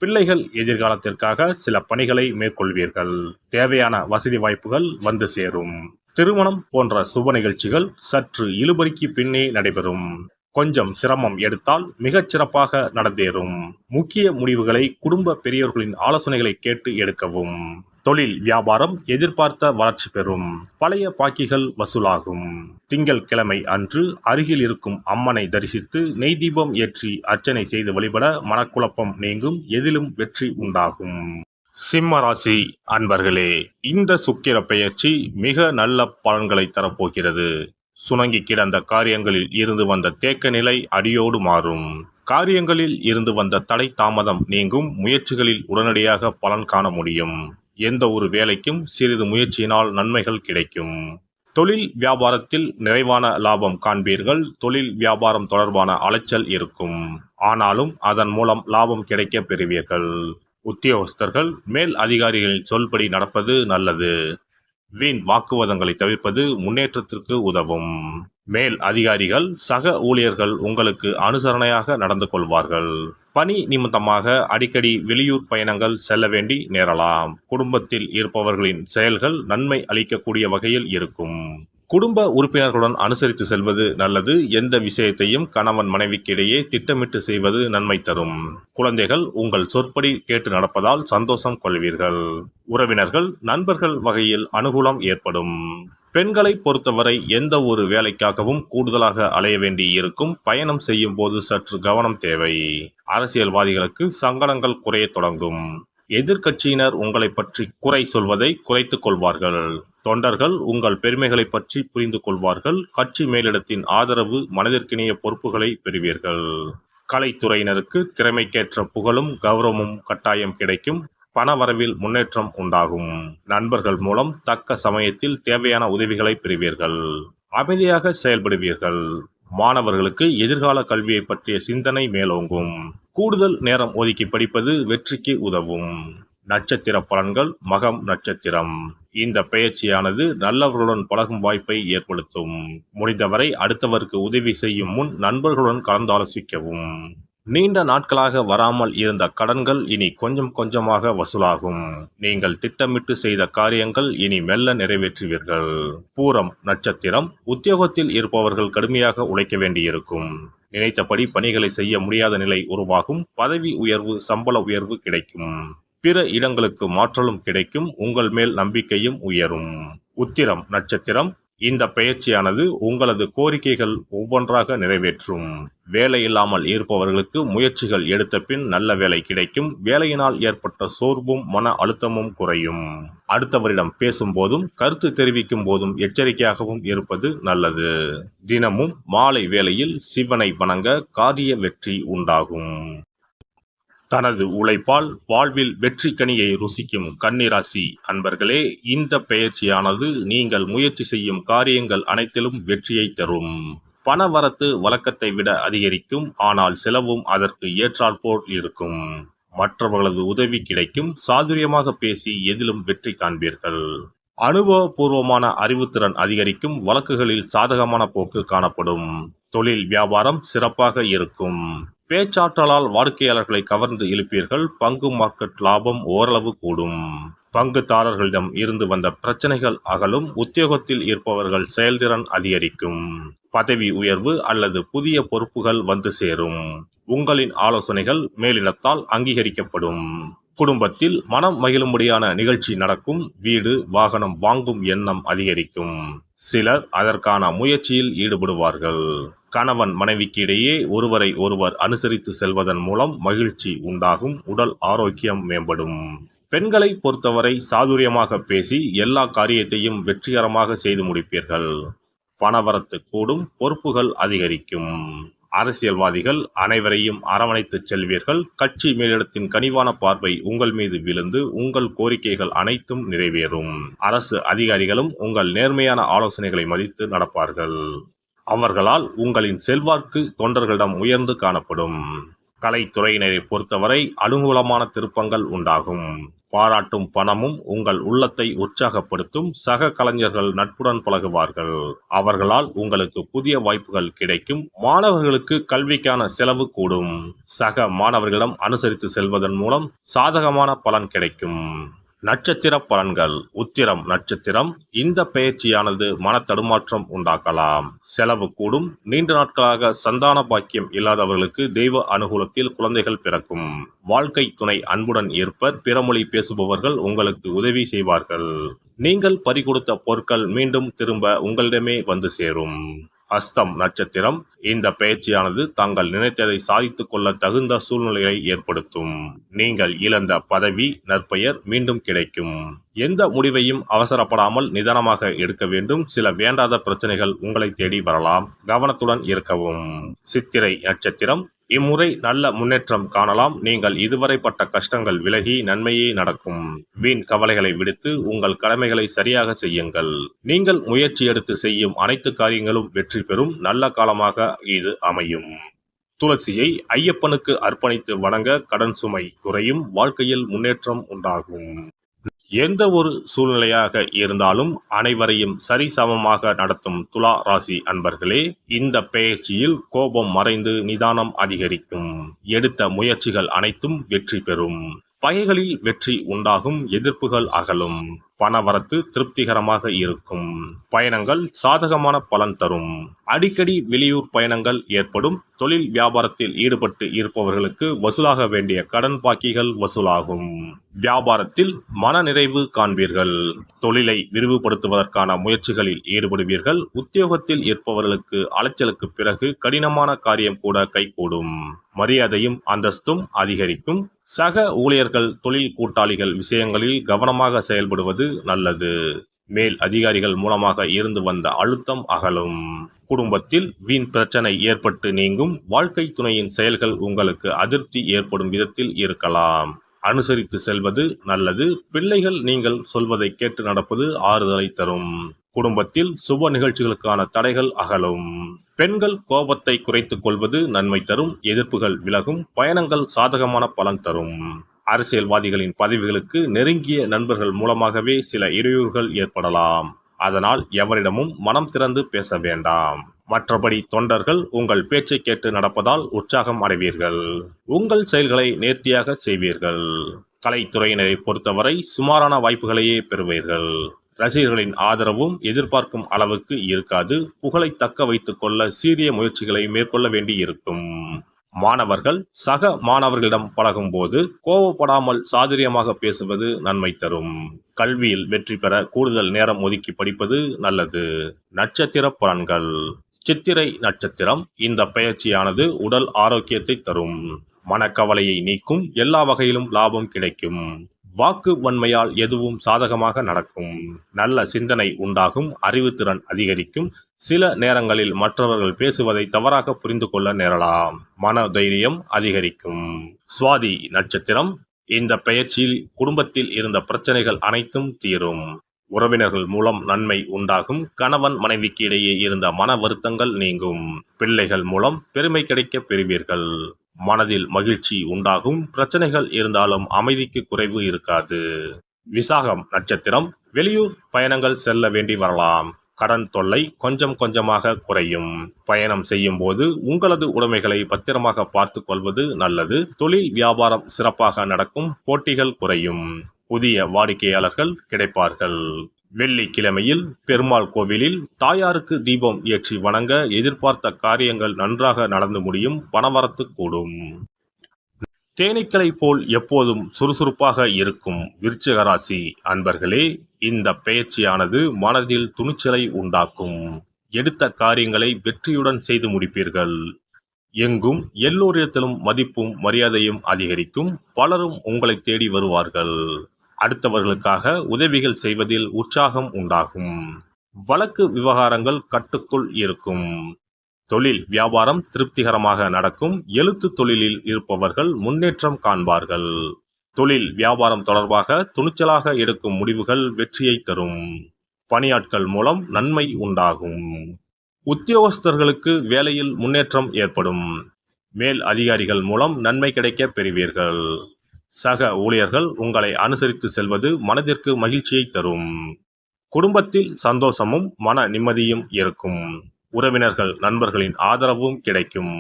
A: பிள்ளைகள் எதிர்காலத்திற்காக சில பணிகளை மேற்கொள்வீர்கள். தேவையான வசதி வாய்ப்புகள் வந்து சேரும். திருமணம் போன்ற சுப நிகழ்ச்சிகள் சற்று இழுபறிக்கு பின்னே நடைபெறும். கொஞ்சம் சிரமம் எடுத்தால் மிகச் சிறப்பாக நடந்தேறும். முக்கிய முடிவுகளை குடும்ப பெரியோர்களின் ஆலோசனைகளை கேட்டு எடுக்கவும். தொழில் வியாபாரம் எதிர்பார்த்த வளர்ச்சி பெறும். பழைய பாக்கிகள் வசூலாகும். திங்கட்கிழமை அன்று அருகில் இருக்கும் அம்மனை தரிசித்து நெய் தீபம் ஏற்றி அர்ச்சனை செய்து வழிபட மனக்குழப்பம் நீங்கும். எதிலும் வெற்றி உண்டாகும். சிம்ம ராசி அன்பர்களே, இந்த சுக்கிர பெயர்ச்சி மிக நல்ல பலன்களை தரப்போகிறது. சுணங்கி கிடந்த காரியங்களில் இருந்து வந்த தேக்க நிலை அடியோடு மாறும். காரியங்களில் இருந்து வந்த தடை தாமதம் நீங்கும். முயற்சிகளில் உடனடியாக பலன் காண முடியும். எந்த ஒரு வேலைக்கும் சிறிது முயற்சியினால் நன்மைகள் கிடைக்கும். தொழில் வியாபாரத்தில் நிறைவான லாபம் காண்பீர்கள். தொழில் வியாபாரம் தொடர்பான அலைச்சல் இருக்கும். ஆனாலும் அதன் மூலம் லாபம் கிடைக்க பெறுவீர்கள். உத்தியோகஸ்தர்கள் மேல் அதிகாரிகளின் சொல்படி நடப்பது நல்லது. வீண் வாக்குவாதங்களை தவிர்ப்பது முன்னேற்றத்திற்கு உதவும். மேல் அதிகாரிகள் சக ஊழியர்கள் உங்களுக்கு அனுசரணையாக நடந்து கொள்வார்கள். பணி நிமித்தமாக அடிக்கடி வெளியூர் பயணங்கள் செல்ல வேண்டி நேரலாம். குடும்பத்தில் இருப்பவர்களின் செயல்கள் நன்மை அளிக்கக்கூடிய வகையில் இருக்கும். குடும்ப உறுப்பினர்களுடன் அனுசரித்து செல்வது நல்லது. எந்த விஷயத்தையும் கணவன் மனைவிக்கிடையே திட்டமிட்டு செய்வது நன்மை தரும். குழந்தைகள் உங்கள் சொற்படி கேட்டு நடப்பதால் சந்தோஷம் கொள்வீர்கள். உறவினர்கள் நண்பர்கள் வகையில் அனுகூலம் ஏற்படும். பெண்களை பொறுத்தவரை எந்த ஒரு வேலைக்காகவும் கூடுதலாக அலைய வேண்டி இருக்கும். பயணம் செய்யும் போது சற்று கவனம் தேவை. அரசியல்வாதிகளுக்கு சங்கடங்கள் குறைய தொடங்கும். எதிர்க்கட்சியினர் உங்களை பற்றி குறை சொல்வதை குறைத்துக் கொள்வார்கள். தொண்டர்கள் உங்கள் பெருமைகளை பற்றி புரிந்து கொள்வார்கள். கட்சி மேலிடத்தின் ஆதரவு மனதிற்கினிய பொறுப்புகளை பெறுவீர்கள். கலைத்துறையினருக்கு திறமைக்கேற்ற புகழும் கௌரவமும் கட்டாயம் கிடைக்கும். பணவரவில் முன்னேற்றம் உண்டாகும். நண்பர்கள் மூலம் தக்க சமயத்தில் தேவையான உதவிகளை பெறுவீர்கள். அமைதியாக செயல்படுவீர்கள். மாணவர்களுக்கு எதிர்கால கல்வியை பற்றிய சிந்தனை மேலோங்கும். கூடுதல் நேரம் ஒதுக்கி படிப்பது வெற்றிக்கு உதவும். நட்சத்திர பலன்கள். மகம் நட்சத்திரம். இந்த பெயர்ச்சியானது நல்லவர்களுடன் பழகும் வாய்ப்பை ஏற்படுத்தும். முடிந்தவரை அடுத்தவருக்கு உதவி செய்யும் முன் நண்பர்களுடன் கலந்தாலோசிக்கவும். நீண்ட நாட்களாக வராமல் இருந்த கடன்கள் இனி கொஞ்சம் கொஞ்சமாக வசூலாகும். நீங்கள் திட்டமிட்டு செய்த காரியங்கள் இனி மெல்ல நிறைவேற்றுவீர்கள். பூரம் நட்சத்திரம். உத்தியோகத்தில் இருப்பவர்கள் கடுமையாக உழைக்க வேண்டியிருக்கும். நினைத்தபடி பணிகளை செய்ய முடியாத நிலை உருவாகும். பதவி உயர்வு சம்பள உயர்வு கிடைக்கும். பிற இடங்களுக்கு மாற்றலும் கிடைக்கும். உங்கள் மேல் நம்பிக்கையும் உயரும். உத்திரம் நட்சத்திரம். இந்த பெயர்ச்சியானது உங்களது கோரிக்கைகள் ஒவ்வொன்றாக நிறைவேற்றும். வேலையில்லாமல் இருப்பவர்களுக்கு முயற்சிகள் எடுத்த பின் நல்ல வேலை கிடைக்கும். வேலையினால் ஏற்பட்ட சோர்வும் மன அழுத்தமும் குறையும். அடுத்தவரிடம் பேசும்போதும் கருத்து தெரிவிக்கும் போதும் எச்சரிக்கையாகவும் இருப்பது நல்லது. தினமும் மாலை வேளையில் சிவனை வணங்க காரிய வெற்றி உண்டாகும். தனது உழைப்பால் வாழ்வில் வெற்றி கனியை ருசிக்கும் கன்னிராசி அன்பர்களே, இந்த பெயர்ச்சியானது நீங்கள் முயற்சி செய்யும் காரியங்கள் அனைத்திலும் வெற்றியை தரும். பணவரத்து வழக்கத்தை விட அதிகரிக்கும். ஆனால் செலவும் அதற்கு ஏற்றாற்போல் இருக்கும். மற்றவர்களது உதவி கிடைக்கும். சாதுரியமாக பேசி எதிலும் வெற்றி காண்பீர்கள். அனுபவபூர்வமான அறிவுத்திறன் அதிகரிக்கும். வழக்குகளில் சாதகமான போக்கு காணப்படும். தொழில் வியாபாரம் சிறப்பாக இருக்கும். பேச்சாற்றலால் வாடிக்கையாளர்களை கவர்ந்து இழுப்பீர்கள். பங்கு மார்க்கெட் லாபம் ஓரளவு கூடும். பங்குதாரர்களிடம் இருந்து வந்த பிரச்சனைகள் அகலும். உத்தியோகத்தில் இருப்பவர்கள் செயல்திறன் அதிகரிக்கும். பதவி உயர்வு அல்லது புதிய பொறுப்புகள் வந்து சேரும். உங்களின் ஆலோசனைகள் மேலிடத்தால் அங்கீகரிக்கப்படும். குடும்பத்தில் மனம் மகிழும்படியான நிகழ்ச்சி நடக்கும். வீடு வாகனம் வாங்கும் எண்ணம் அதிகரிக்கும். சிலர் அதற்கான முயற்சியில் ஈடுபடுவார்கள். கணவன் மனைவிக்கு இடையே ஒருவரை ஒருவர் அனுசரித்து செல்வதன் மூலம் மகிழ்ச்சி உண்டாகும். உடல் ஆரோக்கியம் மேம்படும். பெண்களை பொறுத்தவரை சாதுரியமாக பேசி எல்லா காரியத்தையும் வெற்றிகரமாக செய்து முடிப்பீர்கள். பணவரத்து கூடும். பொறுப்புகள் அதிகரிக்கும். அரசியல்வாதிகள் அனைவரையும் அரவணைத்து செல்வீர்கள். கட்சி மேலிடத்தின் கனிவான பார்வை உங்கள் மீது விழுந்து உங்கள் கோரிக்கைகள் அனைத்தும் நிறைவேறும். அரசு அதிகாரிகளும் உங்கள் நேர்மையான ஆலோசனைகளை மதித்து நடப்பார்கள். அவர்களால் உங்களின் செல்வாக்கு தொண்டர்களிடம் உயர்ந்து காணப்படும். கலைத்துறையினரை பொறுத்தவரை அனுகூலமான திருப்பங்கள் உண்டாகும். பாராட்டும் பணமும் உங்கள் உள்ளத்தை உற்சாகப்படுத்தும். சக கலைஞர்கள் நட்புடன் பழகுவார்கள். அவர்களால் உங்களுக்கு புதிய வாய்ப்புகள் கிடைக்கும். மாணவர்களுக்கு கல்விக்கான செலவு கூடும். சக மாணவர்களிடம் அனுசரித்து செல்வதன் மூலம் சாதகமான பலன் கிடைக்கும். நட்சத்திர பலன்கள். உத்திரம் நட்சத்திரம். இந்த பெயர்ச்சியானது மனத்தடுமாற்றம் உண்டாக்கலாம். செலவு கூடும். நீண்ட நாட்களாக சந்தான பாக்கியம் இல்லாதவர்களுக்கு தெய்வ அனுகூலத்தில் குழந்தைகள் பிறக்கும். வாழ்க்கை துணை அன்புடன் இருப்பர். பிறமொழி பேசுபவர்கள் உங்களுக்கு உதவி செய்வார்கள். நீங்கள் பறிகொடுத்த பொருட்கள் மீண்டும் திரும்ப உங்களிடமே வந்து சேரும். அஸ்தம் நட்சத்திரம். இந்த பெயர்ச்சியானது தாங்கள் நினைத்ததை சாதித்துக் கொள்ள தகுந்த சூழ்நிலையை ஏற்படுத்தும். நீங்கள் இழந்த பதவி நற்பெயர் மீண்டும் கிடைக்கும். எந்த முடிவையும் அவசரப்படாமல் நிதானமாக எடுக்க வேண்டும். சில வேண்டாத பிரச்சனைகள் உங்களை தேடி வரலாம். கவனத்துடன் இருக்கவும். சித்திரை நட்சத்திரம். இம்முறை நல்ல முன்னேற்றம் காணலாம். நீங்கள் இதுவரை பட்ட கஷ்டங்கள் விலகி நன்மையே நடக்கும். வீண் கவலைகளை விடுத்து உங்கள் கடமைகளை சரியாக செய்யுங்கள். நீங்கள் முயற்சி எடுத்து செய்யும் அனைத்து காரியங்களும் வெற்றி பெறும் நல்ல காலமாக இது அமையும். துளசியை ஐயப்பனுக்கு அர்ப்பணித்து வணங்க கடன் சுமை குறையும், வாழ்க்கையில் முன்னேற்றம் உண்டாகும். எந்த ஒரு சூழ்நிலையாக இருந்தாலும் அனைவரையும் சரிசமமாக நடத்தும் துலா ராசி அன்பர்களே, இந்த பெயர்ச்சியில் கோபம் மறைந்து நிதானம் அதிகரிக்கும். எடுத்த முயற்சிகள் அனைத்தும் வெற்றி பெறும். பகைகளில் வெற்றி உண்டாகும், எதிர்ப்புகள் அகலும். பணவரத்து திருப்திகரமாக இருக்கும். பயணங்கள் சாதகமான பலன் தரும். அடிக்கடி வெளியூர் பயணங்கள் ஏற்படும். தொழில் வியாபாரத்தில் ஈடுபட்டு இருப்பவர்களுக்கு வசூலாக வேண்டிய கடன் பாக்கிகள் வசூலாகும். வியாபாரத்தில் மனநிறைவு காண்பீர்கள். தொழிலை விரிவுபடுத்துவதற்கான முயற்சிகளில் ஈடுபடுவீர்கள். உத்தியோகத்தில் இருப்பவர்களுக்கு அலைச்சலுக்கு பிறகு கடினமான காரியம் கூட கைகூடும். மரியாதையும் அந்தஸ்தும் அதிகரிக்கும். சக ஊழியர்கள் தொழில் கூட்டாளிகள் விஷயங்களில் கவனமாக செயல்படுவது நல்லது. மேல் அதிகாரிகள் மூலமாக இருந்து வந்த அழுத்தம் அகலும். குடும்பத்தில் வீண் பிரச்சனை ஏற்பட்டு நீங்கும். வாழ்க்கை துணையின் செயல்கள் உங்களுக்கு அதிருப்தி ஏற்படும் விதத்தில் இருக்கலாம். அனுசரித்து செல்வது நல்லது. பிள்ளைகள் நீங்கள் சொல்வதை கேட்டு நடப்பது ஆறுதலை தரும். குடும்பத்தில் சுப நிகழ்ச்சிகளுக்கான தடைகள் அகலும். பெண்கள் கோபத்தை குறைத்துக் கொள்வது நன்மை தரும். எதிர்ப்புகள் விலகும். பயணங்கள் சாதகமான பலன் தரும். அரசியல்வாதிகளின் பதவிகளுக்கு நெருங்கிய நண்பர்கள் மூலமாகவே சில இடையூறுகள் ஏற்படலாம். அதனால் எவரிடமும் மனம் திறந்து பேச வேண்டாம். மற்றபடி தொண்டர்கள் உங்கள் பேச்சை கேட்டு நடப்பதால் உற்சாகம் அடைவீர்கள். உங்கள் செயல்களை நேர்த்தியாக செய்வீர்கள். கலைத்துறையினரை பொறுத்தவரை சுமாரான வாய்ப்புகளையே பெறுவீர்கள். ரசிகர்களின் ஆதரவும் எதிர்பார்க்கும் அளவுக்கு இருக்காது. புகழை தக்க வைத்துக் கொள்ள சீரிய முயற்சிகளை மேற்கொள்ள வேண்டி இருக்கும். மாணவர்கள் சக மாணவர்களிடம் பழகும் போது கோபப்படாமல் சாதுரியமாக பேசுவது நன்மை தரும். கல்வியில் வெற்றி பெற கூடுதல் நேரம் ஒதுக்கி படிப்பது நல்லது. நட்சத்திர பலன்கள். சித்திரை நட்சத்திரம். இந்த பெயர்ச்சியானது உடல் ஆரோக்கியத்தை தரும். மனக்கவலையை நீக்கும். எல்லா வகையிலும் லாபம் கிடைக்கும். வாக்கு வன்மையால் எதுவும் சாதகமாக நடக்கும். நல்ல சிந்தனை உண்டாகும். அறிவுத்திறன் அதிகரிக்கும். சில நேரங்களில் மற்றவர்கள் பேசுவதை தவறாக புரிந்து கொள்ள நேரலாம். மன தைரியம் அதிகரிக்கும். சுவாதி நட்சத்திரம். இந்த பெயர்ச்சியில் குடும்பத்தில் இருந்த பிரச்சனைகள் அனைத்தும் தீரும். உறவினர்கள் மூலம் நன்மை உண்டாகும். கணவன் மனைவிக்கு இடையே இருந்த மன வருத்தங்கள் நீங்கும். பிள்ளைகள் மூலம் பெருமை கிடைக்க பெறுவீர்கள். மனதில் மகிழ்ச்சி உண்டாகும். பிரச்சனைகள் இருந்தாலும் அமைதிக்கு குறைவு இருக்காது. விசாகம் நட்சத்திரம். வெளியூர் பயணங்கள் செல்ல வேண்டி வரலாம். கடன் தொல்லை கொஞ்சம் கொஞ்சமாக குறையும். பயணம் செய்யும் போது உங்களது உடைமைகளை பத்திரமாக பார்த்து கொள்வது நல்லது. தொழில் வியாபாரம் சிறப்பாக நடக்கும். போட்டிகள் குறையும். புதிய வாடிக்கையாளர்கள் கிடைப்பார்கள். வெள்ளிக்கிழமையில் பெருமாள் கோவிலில் தாயாருக்கு தீபம் ஏற்றி வணங்க எதிர்பார்த்த காரியங்கள் நன்றாக நடந்து முடியும். பணவரத்து கூடும். தேனீக்களை போல் எப்போதும் சுறுசுறுப்பாக இருக்கும் விருச்சிக ராசி அன்பர்களே, இந்த பெயர்ச்சியானது மனதில் துணிச்சலை உண்டாக்கும். எடுத்த காரியங்களை வெற்றியுடன் செய்து முடிப்பீர்கள். எங்கும் எல்லோரிடத்திலும் மதிப்பும் மரியாதையும் அதிகரிக்கும். பலரும் உங்களை தேடி வருவார்கள். அடுத்தவர்களுக்காக உதவிகள் செய்வதில் உற்சாகம் உண்டாகும். வழக்கு விவகாரங்கள் கட்டுக்குள் இருக்கும். தொழில் வியாபாரம் திருப்திகரமாக நடக்கும். எழுத்து தொழிலில் இருப்பவர்கள் முன்னேற்றம் காண்பார்கள். தொழில் வியாபாரம் தொடர்பாக துணிச்சலாக எடுக்கும் முடிவுகள் வெற்றியை தரும். பணியாட்கள் மூலம் நன்மை உண்டாகும். உத்தியோகஸ்தர்களுக்கு வேலையில் முன்னேற்றம் ஏற்படும். மேல் அதிகாரிகள் மூலம் நன்மை கிடைக்க பெறுவீர்கள். சக ஊழியர்கள் உங்களை அனுசரித்து செல்வது மனதிற்கு மகிழ்ச்சியை தரும். குடும்பத்தில் சந்தோஷமும் மன நிம்மதியும் இருக்கும். உறவினர்கள் நண்பர்களின் ஆதரவும் கிடைக்கும்.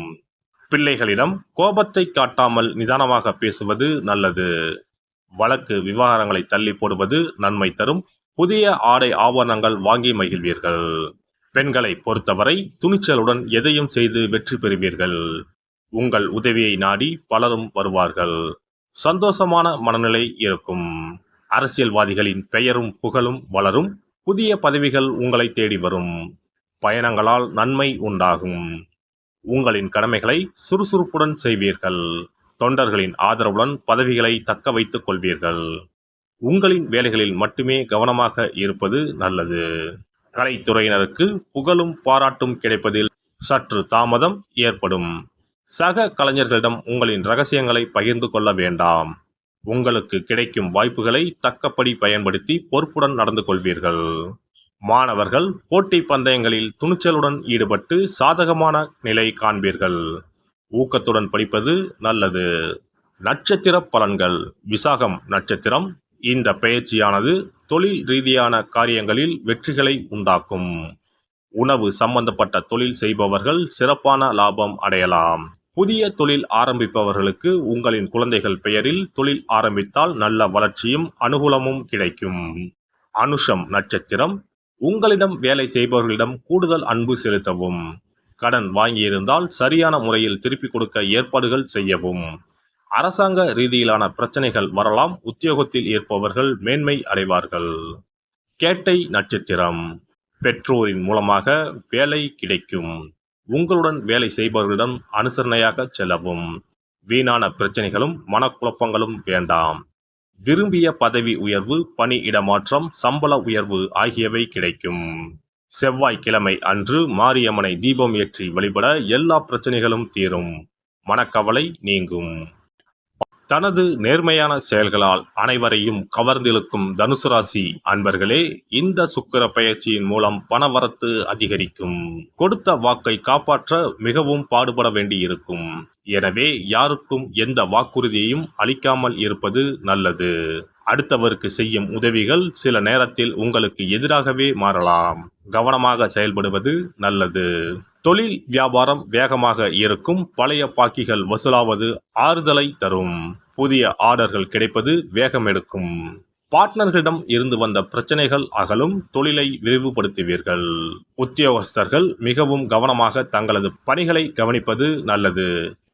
A: பிள்ளைகளிடம் கோபத்தை காட்டாமல் நிதானமாக பேசுவது நல்லது. வழக்கு விவகாரங்களை தள்ளி போடுவது நன்மை தரும். புதிய ஆடை ஆபரணங்கள் வாங்கி மகிழ்வீர்கள். பெண்களை பொறுத்தவரை துணிச்சலுடன் எதையும் செய்து வெற்றி பெறுவீர்கள். உங்கள் உதவியை நாடி பலரும் வருவார்கள். சந்தோஷமான மனநிலை இருக்கும். அரசியல்வாதிகளின் பெயரும் புகழும் வளரும். புதிய பதவிகள் உங்களை தேடி வரும். பயணங்களால் நன்மை உண்டாகும். உங்களின் கடமைகளை சுறுசுறுப்புடன் செய்வீர்கள். தொண்டர்களின் ஆதரவுடன் பதவிகளை தக்க வைத்துக் கொள்வீர்கள். உங்களின் வேலைகளில் மட்டுமே கவனமாக இருப்பது நல்லது. கலைத்துறையினருக்கு புகழும் பாராட்டும் கிடைப்பதில் சற்று தாமதம் ஏற்படும். சக கலைஞர்களிடம் உங்களின் ரகசியங்களை பகிர்ந்து கொள்ள வேண்டாம். உங்களுக்கு கிடைக்கும் வாய்ப்புகளை தக்கபடி பயன்படுத்தி பொறுப்புடன் நடந்து கொள்வீர்கள். மாணவர்கள் போட்டி பந்தயங்களில் துணிச்சலுடன் ஈடுபட்டு சாதகமான நிலை காண்பீர்கள். ஊக்கத்துடன் படிப்பது நல்லது. நட்சத்திர பலன்கள். விசாகம் நட்சத்திரம். இந்த பயிற்சியானது தொழில் ரீதியான காரியங்களில் வெற்றிகளை உண்டாக்கும். உணவு சம்பந்தப்பட்ட தொழில் செய்பவர்கள் சிறப்பான லாபம் அடையலாம். புதிய தொழில் ஆரம்பிப்பவர்களுக்கு உங்களின் குழந்தைகள் பெயரில் தொழில் ஆரம்பித்தால் நல்ல வளர்ச்சியும் அனுகூலமும் கிடைக்கும். அனுஷம் நட்சத்திரம். உங்களிடம் வேலை செய்பவர்களிடம் கூடுதல் அன்பு செலுத்தவும். கடன் வாங்கியிருந்தால் சரியான முறையில் திருப்பிக் கொடுக்க ஏற்பாடுகள் செய்யவும். அரசாங்க ரீதியிலான பிரச்சனைகள் வரலாம். உத்தியோகத்தில் இருப்பவர்கள் மேன்மை அடைவார்கள். கேட்டை நட்சத்திரம். பெற்றோரின் மூலமாக வேலை கிடைக்கும். உங்களுடன் வேலை செய்பவர்களிடம் அனுசரணையாக செல்லவும். வீணான பிரச்சனைகளும் மனக்குழப்பங்களும் வேண்டாம். விரும்பிய பதவி உயர்வு, பணி இடமாற்றம், சம்பள உயர்வு ஆகியவை கிடைக்கும். செவ்வாய்க்கிழமை அன்று மாரியம்மனை தீபம் ஏற்றி வழிபட எல்லா பிரச்சனைகளும் தீரும். மனக்கவலை நீங்கும். தனது நேர்மையான செயல்களால் அனைவரையும் கவர்ந்திழுக்கும் தனுசு ராசி அன்பர்களே, இந்த சுக்கிர பயிற்சியின் மூலம் பணவரத்து அதிகரிக்கும். கொடுத்த வாக்கை காப்பாற்ற மிகவும் பாடுபட வேண்டியிருக்கும். எனவே யாருக்கும் எந்த வாக்குறுதியையும் அளிக்காமல் இருப்பது நல்லது. அடுத்தவருக்கு செய்யும் உதவிகள் சில நேரத்தில் உங்களுக்கு எதிராகவே மாறலாம். கவனமாக செயல்படுவது நல்லது. தொழில் வியாபாரம் வேகமாக இருக்கும். பழைய பாக்கிகள் வசூலாவது ஆறுதலை தரும். புதிய ஆர்டர்கள் கிடைப்பது வேகம் எடுக்கும். பார்ட்னர்களிடம் இருந்து வந்த பிரச்சனைகள் அகலும். தொழிலை விரிவுபடுத்துவீர்கள். உத்தியோகஸ்தர்கள் மிகவும் கவனமாக தங்களது பணிகளை கவனிப்பது நல்லது.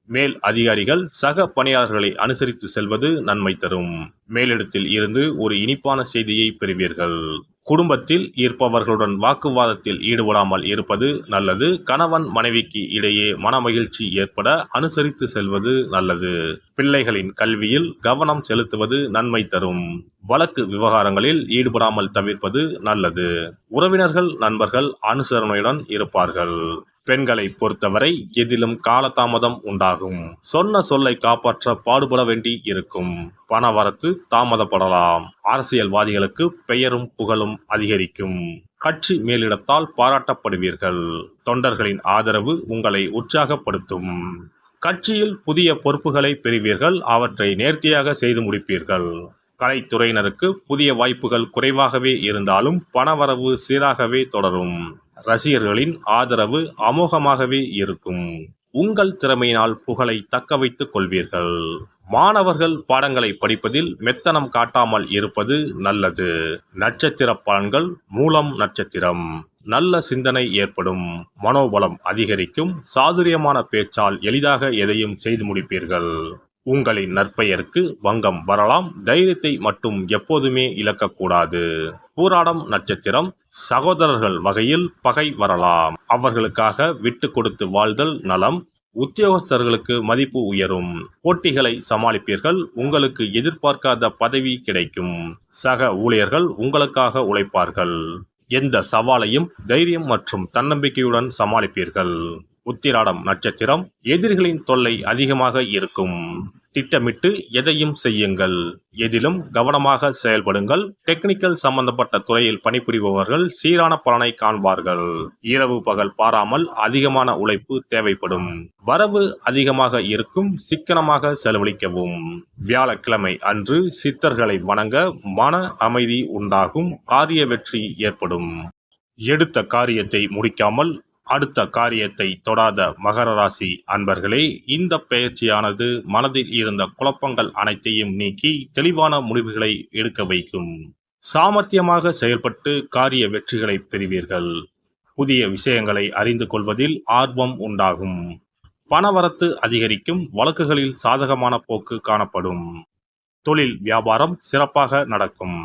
A: மேல் அதிகாரிகள் சக பணியாளர்களை அனுசரித்து செல்வது நன்மை தரும். மேலிடத்தில் இருந்து ஒரு இனிப்பான செய்தியை பெறுவீர்கள். குடும்பத்தில் இருப்பவர்களுடன் வாக்குவாதத்தில் ஈடுபடாமல் இருப்பது நல்லது. கணவன் மனைவிக்கு இடையே மனமகிழ்ச்சி ஏற்பட அனுசரித்து செல்வது நல்லது. பிள்ளைகளின் கல்வியில் கவனம் செலுத்துவது நன்மை தரும். வழக்கு விவகாரங்களில் ஈடுபடாமல் தவிர்ப்பது நல்லது. உறவினர்கள் நண்பர்கள் அனுசரணையுடன் இருப்பார்கள். பெண்களை பொறுத்தவரை எதிலும் காலதாமதம் உண்டாகும். சொன்ன சொல்லை காப்பாற்ற பாடுபட வேண்டி இருக்கும். பணவரத்து தாமதப்படலாம். அரசியல்வாதிகளுக்கு பெயரும் புகழும் அதிகரிக்கும். கட்சி மேலிடத்தால் பாராட்டப்படுவீர்கள். தொண்டர்களின் ஆதரவு உங்களை உற்சாகப்படுத்தும். கட்சியில் புதிய பொறுப்புகளை பெறுவீர்கள். அவற்றை நேர்த்தியாக செய்து முடிப்பீர்கள். கலைத்துறையினருக்கு புதிய வாய்ப்புகள் குறைவாகவே இருந்தாலும் பணவரவு சீராகவே தொடரும். ரசிகர்களின் ஆதரவு அமோகமாகவே இருக்கும். உங்கள் திறமையினால் புகழை தக்க வைத்துக் கொள்வீர்கள். மாணவர்கள் பாடங்களை படிப்பதில் மெத்தனம் காட்டாமல் இருப்பது நல்லது. நட்சத்திர பலன்கள். மூலம் நட்சத்திரம். நல்ல சிந்தனை ஏற்படும். மனோபலம் அதிகரிக்கும். சாதுரியமான பேச்சால் எளிதாக எதையும் செய்து முடிப்பீர்கள். உங்களின் நற்பெயருக்கு வங்கம் வரலாம். தைரியத்தை மட்டும் எப்போதுமே இழக்கக்கூடாது. பூராடம் நட்சத்திரம். சகோதரர்கள் வகையில் பகை வரலாம். அவர்களுக்காக விட்டு கொடுத்து வாழ்தல் நலம். உத்தியோகஸ்தர்களுக்கு மதிப்பு உயரும். போட்டிகளை சமாளிப்பீர்கள். உங்களுக்கு எதிர்பார்க்காத பதவி கிடைக்கும். சக ஊழியர்கள் உங்களுக்காக உழைப்பார்கள். எந்த சவாலையும் தைரியம் மற்றும் தன்னம்பிக்கையுடன் சமாளிப்பீர்கள். உத்திராடம் நட்சத்திரம். எதிரிகளின் தொல்லை அதிகமாக இருக்கும். திட்டமிட்டு எதையும் செய்யுங்கள். எதிலும் கவனமாக செயல்படுங்கள். டெக்னிக்கல் சம்பந்தப்பட்ட துறையில் பணிபுரிபவர்கள் சீரான பலனை காண்பார்கள். இரவு பகல் பாராமல் அதிகமான உழைப்பு தேவைப்படும். வரவு அதிகமாக இருக்கும். சிக்கனமாக செலவழிக்கவும். வியாழக்கிழமை அன்று சித்தர்களை வணங்க மன அமைதி உண்டாகும். காரிய வெற்றி ஏற்படும். எடுத்த காரியத்தை முடிக்காமல் அடுத்த காரியத்தை தொடாத மகர ராசி அன்பர்களே, இந்த பயிற்சியானது மனதில் இருந்த குழப்பங்கள் அனைத்தையும் நீக்கி தெளிவான முடிவுகளை எடுக்க வைக்கும். சாமர்த்தியமாக செயல்பட்டு காரிய வெற்றிகளை பெறுவீர்கள். புதிய விஷயங்களை அறிந்து கொள்வதில் ஆர்வம் உண்டாகும். பணவரத்து அதிகரிக்கும். வழக்குகளில் சாதகமான போக்கு காணப்படும். தொழில் வியாபாரம் சிறப்பாக நடக்கும்.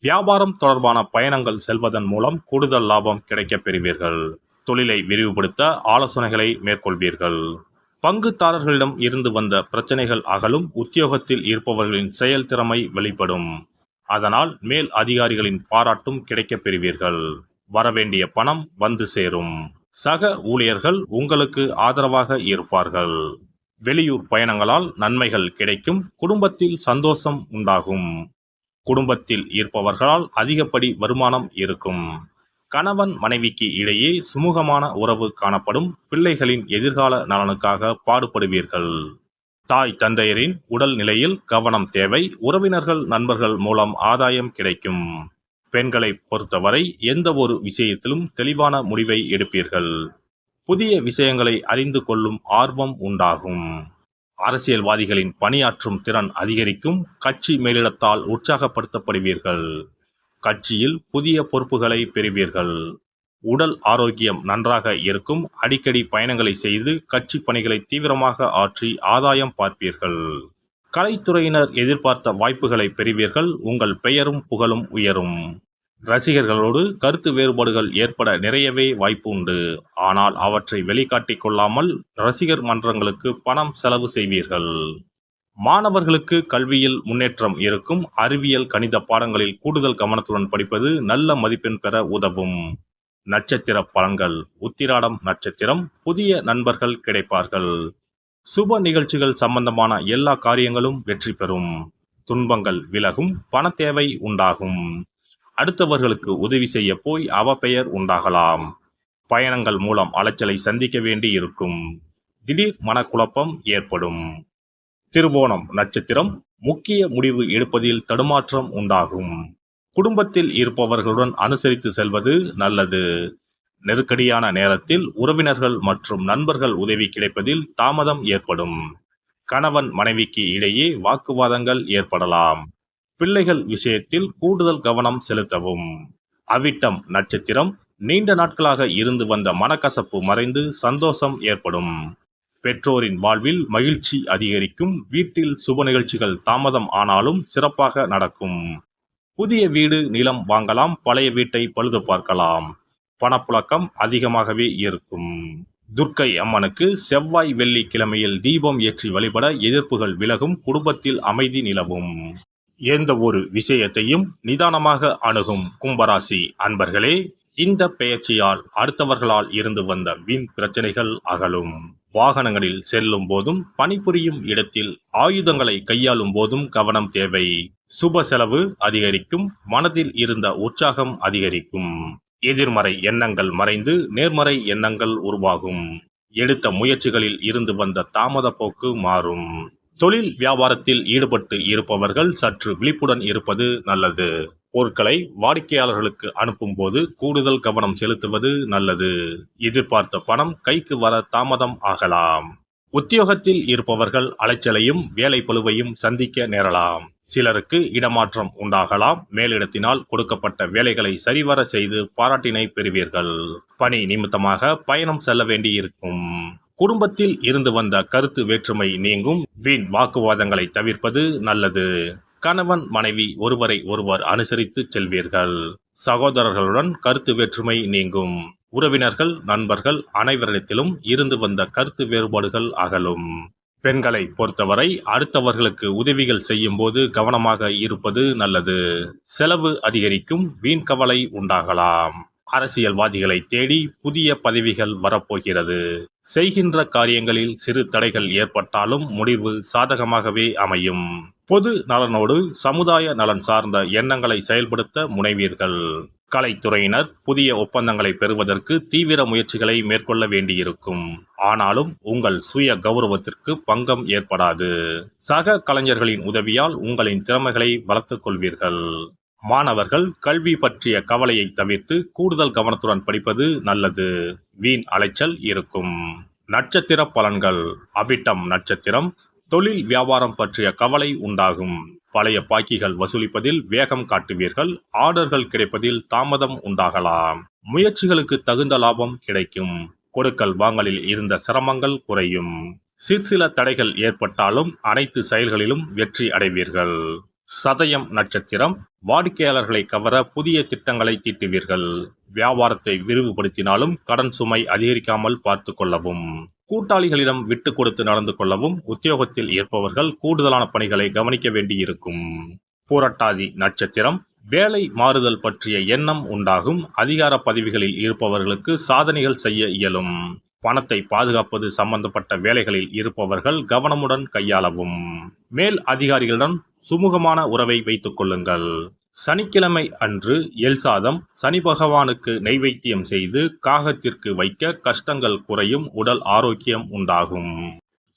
A: வியாபாரம் தொடர்பான பயணங்கள் செல்வதன் மூலம் கூடுதல் லாபம் கிடைக்கப் பெறுவீர்கள். தொழிலை விரிவுபடுத்த ஆலோசனைகளை மேற்கொள்வீர்கள். பங்குதாரர்களிடம் இருந்து வந்த பிரச்சனைகள் அகலும். உத்தியோகத்தில் இருப்பவர்களின் செயல்திறமை வெளிப்படும். அதனால் மேல் அதிகாரிகளின் பாராட்டும் கிடைக்கப் பெறுவீர்கள். வரவேண்டிய பணம் வந்து சேரும். சக ஊழியர்கள் உங்களுக்கு ஆதரவாக இருப்பார்கள். வெளியூர் பயணங்களால் நன்மைகள் கிடைக்கும். குடும்பத்தில் சந்தோஷம் உண்டாகும். குடும்பத்தில் இருப்பவர்களால் அதிகப்படி வருமானம் இருக்கும். கணவன் மனைவிக்கு இடையே சுமூகமான உறவு காணப்படும். பிள்ளைகளின் எதிர்கால நலனுக்காக பாடுபடுவீர்கள். தாய் தந்தையரின் உடல் நிலையில் கவனம் தேவை. உறவினர்கள் நண்பர்கள் மூலம் ஆதாயம் கிடைக்கும். பெண்களை பொறுத்தவரை எந்த ஒரு விஷயத்திலும் தெளிவான முடிவை எடுப்பீர்கள். புதிய விஷயங்களை அறிந்து கொள்ளும் ஆர்வம் உண்டாகும். அரசியல்வாதிகளின் பணியாற்றும் திறன் அதிகரிக்கும். கட்சி மேலிடத்தால் உற்சாகப்படுத்தப்படுவீர்கள். கட்சியில் புதிய பொறுப்புகளை பெறுவீர்கள். உடல் ஆரோக்கியம் நன்றாக இருக்கும். அடிக்கடி பயணங்களை செய்து கட்சி பணிகளை தீவிரமாக ஆற்றி ஆதாயம் பார்ப்பீர்கள். கலைத்துறையினர் எதிர்பார்த்த வாய்ப்புகளை பெறுவீர்கள். உங்கள் பெயரும் புகழும் உயரும். ரசிகர்களோடு கருத்து வேறுபாடுகள் ஏற்பட நிறையவே வாய்ப்பு உண்டு. ஆனால் அவற்றை வெளிக்காட்டிக் கொள்ளாமல் ரசிகர் மன்றங்களுக்கு பணம் செலவு செய்வீர்கள். மாணவர்களுக்கு கல்வியில் முன்னேற்றம் இருக்கும். அறிவியல் கணித பாடங்களில் கூடுதல் கவனத்துடன் படிப்பது நல்ல மதிப்பெண் பெற உதவும். நட்சத்திர பலன்கள். உத்திராடம் நட்சத்திரம். புதிய நண்பர்கள் கிடைப்பார்கள். சுப நிகழ்ச்சிகள் சம்பந்தமான எல்லா காரியங்களும் வெற்றி பெறும். துன்பங்கள் விலகும். பண தேவை உண்டாகும். அடுத்தவர்களுக்கு உதவி செய்ய போய் அவப்பெயர் உண்டாகலாம். பயணங்கள் மூலம் அலைச்சலை சந்திக்க வேண்டி இருக்கும். திடீர் மனக்குழப்பம் ஏற்படும். திருவோணம் நட்சத்திரம். முக்கிய முடிவு எடுப்பதில் தடுமாற்றம் உண்டாகும். குடும்பத்தில் இருப்பவர்களுடன் அனுசரித்து செல்வது நல்லது. நெருக்கடியான நேரத்தில் உறவினர்கள் மற்றும் நண்பர்கள் உதவி கிடைப்பதில் தாமதம் ஏற்படும். கணவன் மனைவிக்கு இடையே வாக்குவாதங்கள் ஏற்படலாம். பிள்ளைகள் விஷயத்தில் கூடுதல் கவனம் செலுத்தவும். அவிட்டம் நட்சத்திரம். நீண்ட நாட்களாக இருந்து வந்த மனக்கசப்பு மறைந்து சந்தோஷம் ஏற்படும். பெற்றோரின் வாழ்வில் மகிழ்ச்சி அதிகரிக்கும். வீட்டில் சுப நிகழ்ச்சிகள் தாமதம் ஆனாலும் சிறப்பாக நடக்கும். புதிய வீடு நிலம் வாங்கலாம். பழைய வீட்டை பழுது பார்க்கலாம். பணப்புழக்கம் அதிகமாகவே இருக்கும். துர்க்கை அம்மனுக்கு செவ்வாய் வெள்ளி கிழமையில் தீபம் ஏற்றி வழிபட எதிர்ப்புகள் விலகும். குடும்பத்தில் அமைதி நிலவும். எந்த ஒரு விஷயத்தையும் நிதானமாக அணுகும் கும்பராசி அன்பர்களே, இந்த பெயர்ச்சியால் அடுத்தவர்களால் இருந்து வந்த வீண் பிரச்சனைகள் அகலும். வாகனங்களில் செல்லும் போதும் பணிபுரியும் இடத்தில் ஆயுதங்களை கையாளும் போதும் கவனம் தேவை. சுப செலவு அதிகரிக்கும். மனதில் இருந்த உற்சாகம் அதிகரிக்கும். எதிர்மறை எண்ணங்கள் மறைந்து நேர்மறை எண்ணங்கள் உருவாகும். எடுத்த முயற்சிகளில் இருந்து வந்த தாமத போக்கு மாறும். தொழில் வியாபாரத்தில் ஈடுபட்டு இருப்பவர்கள் சற்று விழிப்புடன் இருப்பது நல்லது. பொருட்களை வாடிக்கையாளர்களுக்கு அனுப்பும் போது கூடுதல் கவனம் செலுத்துவது நல்லது. எதிர்பார்த்த பணம் கைக்கு வர தாமதம் ஆகலாம். உத்தியோகத்தில் இருப்பவர்கள் அலைச்சலையும் வேலை பளுவையும் சந்திக்க நேரலாம். சிலருக்கு இடமாற்றம் உண்டாகலாம். மேலிடத்தினால் கொடுக்கப்பட்ட வேலைகளை சரிவர செய்து பாராட்டினை பெறுவீர்கள். பணி நிமித்தமாக பயணம் செல்ல வேண்டியிருக்கும். குடும்பத்தில் இருந்து வந்த கருத்து வேற்றுமை நீங்கும். வீண் வாக்குவாதங்களை தவிர்ப்பது நல்லது. கணவன் மனைவி ஒருவரை ஒருவர் அனுசரித்து செல்வீர்கள். சகோதரர்களுடன் கருத்து வேற்றுமை நீங்கும். உறவினர்கள் நண்பர்கள் அனைவரிடத்திலும் இருந்து வந்த கருத்து வேறுபாடுகள் அகலும். பெண்களை பொறுத்தவரை அடுத்தவர்களுக்கு உதவிகள் செய்யும் போது கவனமாக இருப்பது நல்லது. செலவு அதிகரிக்கும். வீண் கவலை உண்டாகலாம். அரசியல்வாதிகளை தேடி புதிய பதவிகள் வரப்போகிறது. செய்கின்ற காரியங்களில் சிறு தடைகள் ஏற்பட்டாலும் முடிவு சாதகமாகவே அமையும். பொது நலனோடு சமுதாய நலன் சார்ந்த எண்ணங்களை செயல்படுத்த முனைவீர்கள். கலைத்துறையினர் புதிய ஒப்பந்தங்களை பெறுவதற்கு தீவிர முயற்சிகளை மேற்கொள்ள வேண்டியிருக்கும். ஆனாலும் உங்கள் சுய கௌரவத்திற்கு பங்கம் ஏற்படாது. சக கலைஞர்களின் உதவியால் உங்களின் திறமைகளை வளர்த்துக் கொள்வீர்கள். மாணவர்கள் கல்வி பற்றிய கவலையை தவிர்த்து கூடுதல் கவனத்துடன் படிப்பது நல்லது. வீண் அலைச்சல் இருக்கும். நட்சத்திர பலன்கள். அவிட்டம் நட்சத்திரம். தொழில் வியாபாரம் பற்றிய கவலை உண்டாகும். பழைய பாக்கிகள் வசூலிப்பதில் வேகம் காட்டுவீர்கள். ஆர்டர்கள் கிடைப்பதில் தாமதம் உண்டாகலாம். முயற்சிகளுக்கு தகுந்த லாபம் கிடைக்கும். கொடுக்கல் வாங்கலில் இருந்த சிரமங்கள் குறையும். சிற்சில தடைகள் ஏற்பட்டாலும் அனைத்து செயல்களிலும் வெற்றி அடைவீர்கள். சதயம் நட்சத்திரம். வாடிக்கையாளர்களை கவர புதிய திட்டங்களை தீட்டுவீர்கள். வியாபாரத்தை விரிவுபடுத்தினாலும் கடன் சுமை அதிகரிக்காமல் பார்த்து கொள்ளவும். கூட்டாளிகளிடம் விட்டு கொடுத்து நடந்து கொள்ளவும். உத்தியோகத்தில் இருப்பவர்கள் கூடுதலான பணிகளை கவனிக்க வேண்டியிருக்கும். பூரட்டாதி நட்சத்திரம். வேலை மாறுதல் பற்றிய எண்ணம் உண்டாகும். அதிகார பதவிகளில் இருப்பவர்களுக்கு சாதனைகள் செய்ய இயலும். பணத்தை பாதுகாப்பது சம்பந்தப்பட்ட வேலைகளில் இருப்பவர்கள் கவனமுடன் கையாளவும். மேல் அதிகாரிகளுடன் சுமூகமான உறவை வைத்துக் கொள்ளுங்கள். சனிக்கிழமை அன்று எல் சாதம் சனி பகவானுக்கு நைவேத்தியம் செய்து காகத்திற்கு வைக்க கஷ்டங்கள் குறையும், உடல் ஆரோக்கியம் உண்டாகும்.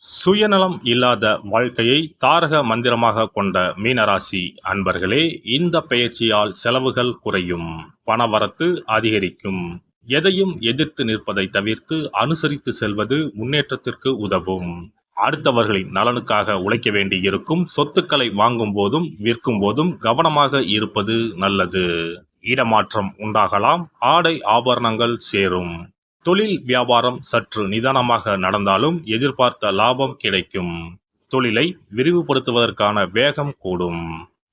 A: சுயநலம் இல்லாத வாழ்க்கையை தாரக மந்திரமாக கொண்ட மீனராசி அன்பர்களே, இந்த பெயர்ச்சியால் செலவுகள் குறையும், பணவரத்து அதிகரிக்கும். எதையும் எதிர்த்து நிற்பதை தவிர்த்து அனுசரித்து செல்வது முன்னேற்றத்திற்கு உதவும். அடுத்தவர்களின் நலனுக்காக உழைக்க வேண்டி இருக்கும். சொத்துக்களை வாங்கும் போதும் விற்கும் போதும் கவனமாக இருப்பது நல்லது. இடமாற்றம் உண்டாகலாம். ஆடை ஆபரணங்கள் சேரும். தொழில் வியாபாரம் சற்று நிதானமாக நடந்தாலும் எதிர்பார்த்த லாபம் கிடைக்கும். தொழிலை விரிவுபடுத்துவதற்கான வேகம் கூடும்.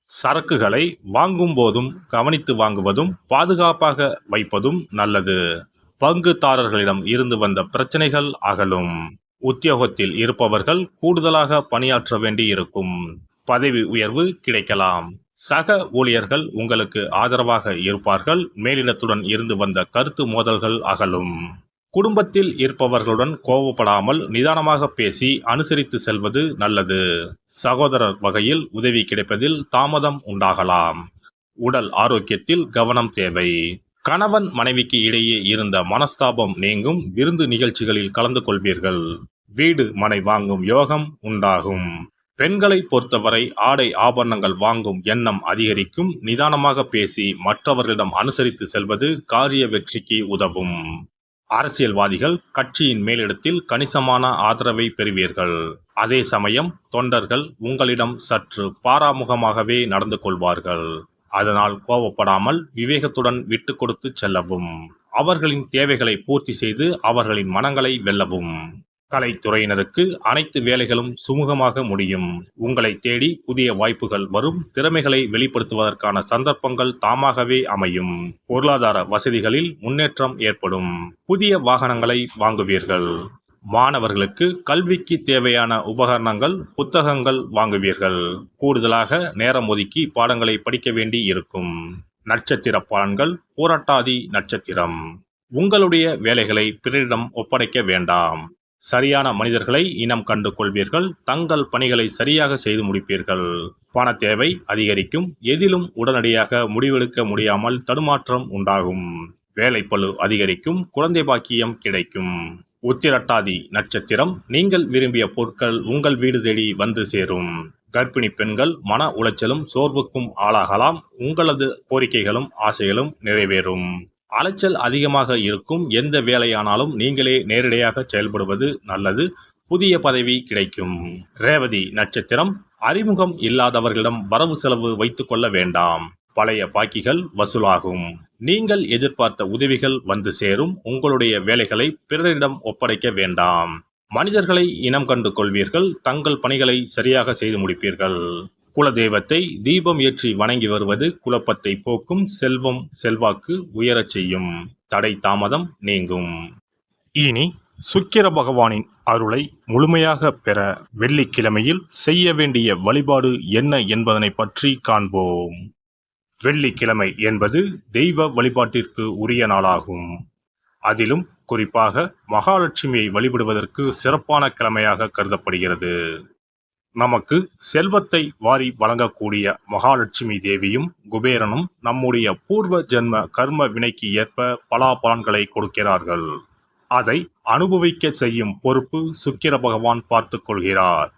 A: சரக்குகளை வாங்கும் போதும் கவனித்து வாங்குவதும் பாதுகாப்பாக வைப்பதும் நல்லது. பங்குதாரர்களிடம் இருந்து வந்த பிரச்சனைகள் அகலும். உத்தியோகத்தில் இருப்பவர்கள் கூடுதலாக பணியாற்ற வேண்டி இருக்கும். பதவி உயர்வு கிடைக்கலாம். சக ஊழியர்கள் உங்களுக்கு ஆதரவாக இருப்பார்கள். மேலிடத்துடன் இருந்து வந்த கருத்து மோதல்கள் அகலும். குடும்பத்தில் இருப்பவர்களுடன் கோபப்படாமல் நிதானமாக பேசி அனுசரித்து செல்வது நல்லது. சகோதரர் வகையில் உதவி கிடைப்பதில் தாமதம் உண்டாகலாம். உடல் ஆரோக்கியத்தில் கவனம் தேவை. கணவன் மனைவிக்கு இடையே இருந்த மனஸ்தாபம் நீங்கும். விருந்து நிகழ்ச்சிகளில் கலந்து கொள்வீர்கள். வீடு மனை வாங்கும் யோகம் உண்டாகும். பெண்களை பொறுத்தவரை ஆடை ஆபரணங்கள் வாங்கும் எண்ணம் அதிகரிக்கும். நிதானமாக பேசி மற்றவர்களிடம் அனுசரித்து செல்வது காரிய வெற்றிக்கு உதவும். அரசியல்வாதிகள் கட்சியின் மேலிடத்தில் கணிசமான ஆதரவை பெறுவீர்கள். அதே சமயம் தொண்டர்கள் உங்களிடம் சற்று பாராமுகமாகவே நடந்து கொள்வார்கள். அதனால் கோபப்படாமல் விவேகத்துடன் விட்டு கொடுத்து செல்லவும். அவர்களின் தேவைகளை பூர்த்தி செய்து அவர்களின் மனங்களை வெல்லவும். கலைத்துறையினருக்கு அனைத்து வேலைகளும் சுமூகமாக முடியும். உங்களை தேடி புதிய வாய்ப்புகள் வரும். திறமைகளை வெளிப்படுத்துவதற்கான சந்தர்ப்பங்கள் தாமாகவே அமையும். பொருளாதார வசதிகளில் முன்னேற்றம் ஏற்படும். புதிய வாகனங்களை வாங்குவீர்கள். மாணவர்களுக்கு கல்விக்கு தேவையான உபகரணங்கள் புத்தகங்கள் வாங்குவீர்கள். கூடுதலாக நேரம் ஒதுக்கி பாடங்களை படிக்க வேண்டி இருக்கும். நட்சத்திர பலன்கள். பூரட்டாதி நட்சத்திரம். உங்களுடைய வேலைகளை பிறரிடம் ஒப்படைக்க வேண்டாம். சரியான மனிதர்களை இனம் கண்டு கொள்வீர்கள். தங்கள் பணிகளை சரியாக செய்து முடிப்பீர்கள். பண தேவை அதிகரிக்கும். எதிலும் உடனடியாக முடிவெடுக்க முடியாமல் தடுமாற்றம் உண்டாகும். வேலைப்பளு அதிகரிக்கும். குழந்தை பாக்கியம் கிடைக்கும். உத்திரட்டாதி நட்சத்திரம். நீங்கள் விரும்பிய பொருட்கள் உங்கள் வீடு தேடி வந்து சேரும். கர்ப்பிணி பெண்கள் மன உளைச்சலும் சோர்வுக்கும் ஆளாகலாம். உங்களது கோரிக்கைகளும் ஆசைகளும் நிறைவேறும். அலைச்சல் அதிகமாக இருக்கும். எந்த வேலையானாலும் நீங்களே நேரடியாக செயல்படுவது நல்லது. புதிய பதவி கிடைக்கும். ரேவதி நட்சத்திரம். அறிமுகம் இல்லாதவர்களிடம் வரவு செலவு வைத்துக் கொள்ள வேண்டாம். பழைய பாக்கிகள் வசூலாகும். நீங்கள் எதிர்பார்த்த உதவிகள் வந்து சேரும். உங்களுடைய வேலைகளை பிறரிடம் ஒப்படைக்க வேண்டாம். மனிதர்களை இனம் கண்டு கொள்வீர்கள். தங்கள் பணிகளை சரியாக செய்து முடிப்பீர்கள். குலதெய்வத்தை தீபம் ஏற்றி வணங்கி வருவது குழப்பத்தை போக்கும். செல்வம் செல்வாக்கு உயரச் செய்யும். தடை தாமதம் நீங்கும். இனி சுக்கிர பகவானின் அருளை முழுமையாக பெற வெள்ளிக்கிழமையில் செய்ய வேண்டிய வழிபாடு என்ன என்பதனை பற்றி காண்போம். வெள்ளிக்கிழமை என்பது தெய்வ வழிபாட்டிற்கு உரிய நாளாகும். அதிலும் குறிப்பாக மகாலட்சுமியை வழிபடுவதற்கு சிறப்பான கிழமையாக கருதப்படுகிறது. நமக்கு செல்வத்தை வாரி வழங்கக்கூடிய மகாலட்சுமி தேவியும் குபேரனும் நம்முடைய பூர்வ ஜென்ம கர்ம வினைக்கு ஏற்ப பலாபலன்களை கொடுக்கிறார்கள். அதை அனுபவிக்க செய்யும் பொறுப்பு சுக்கிர பகவான் பார்த்து கொள்கிறார்.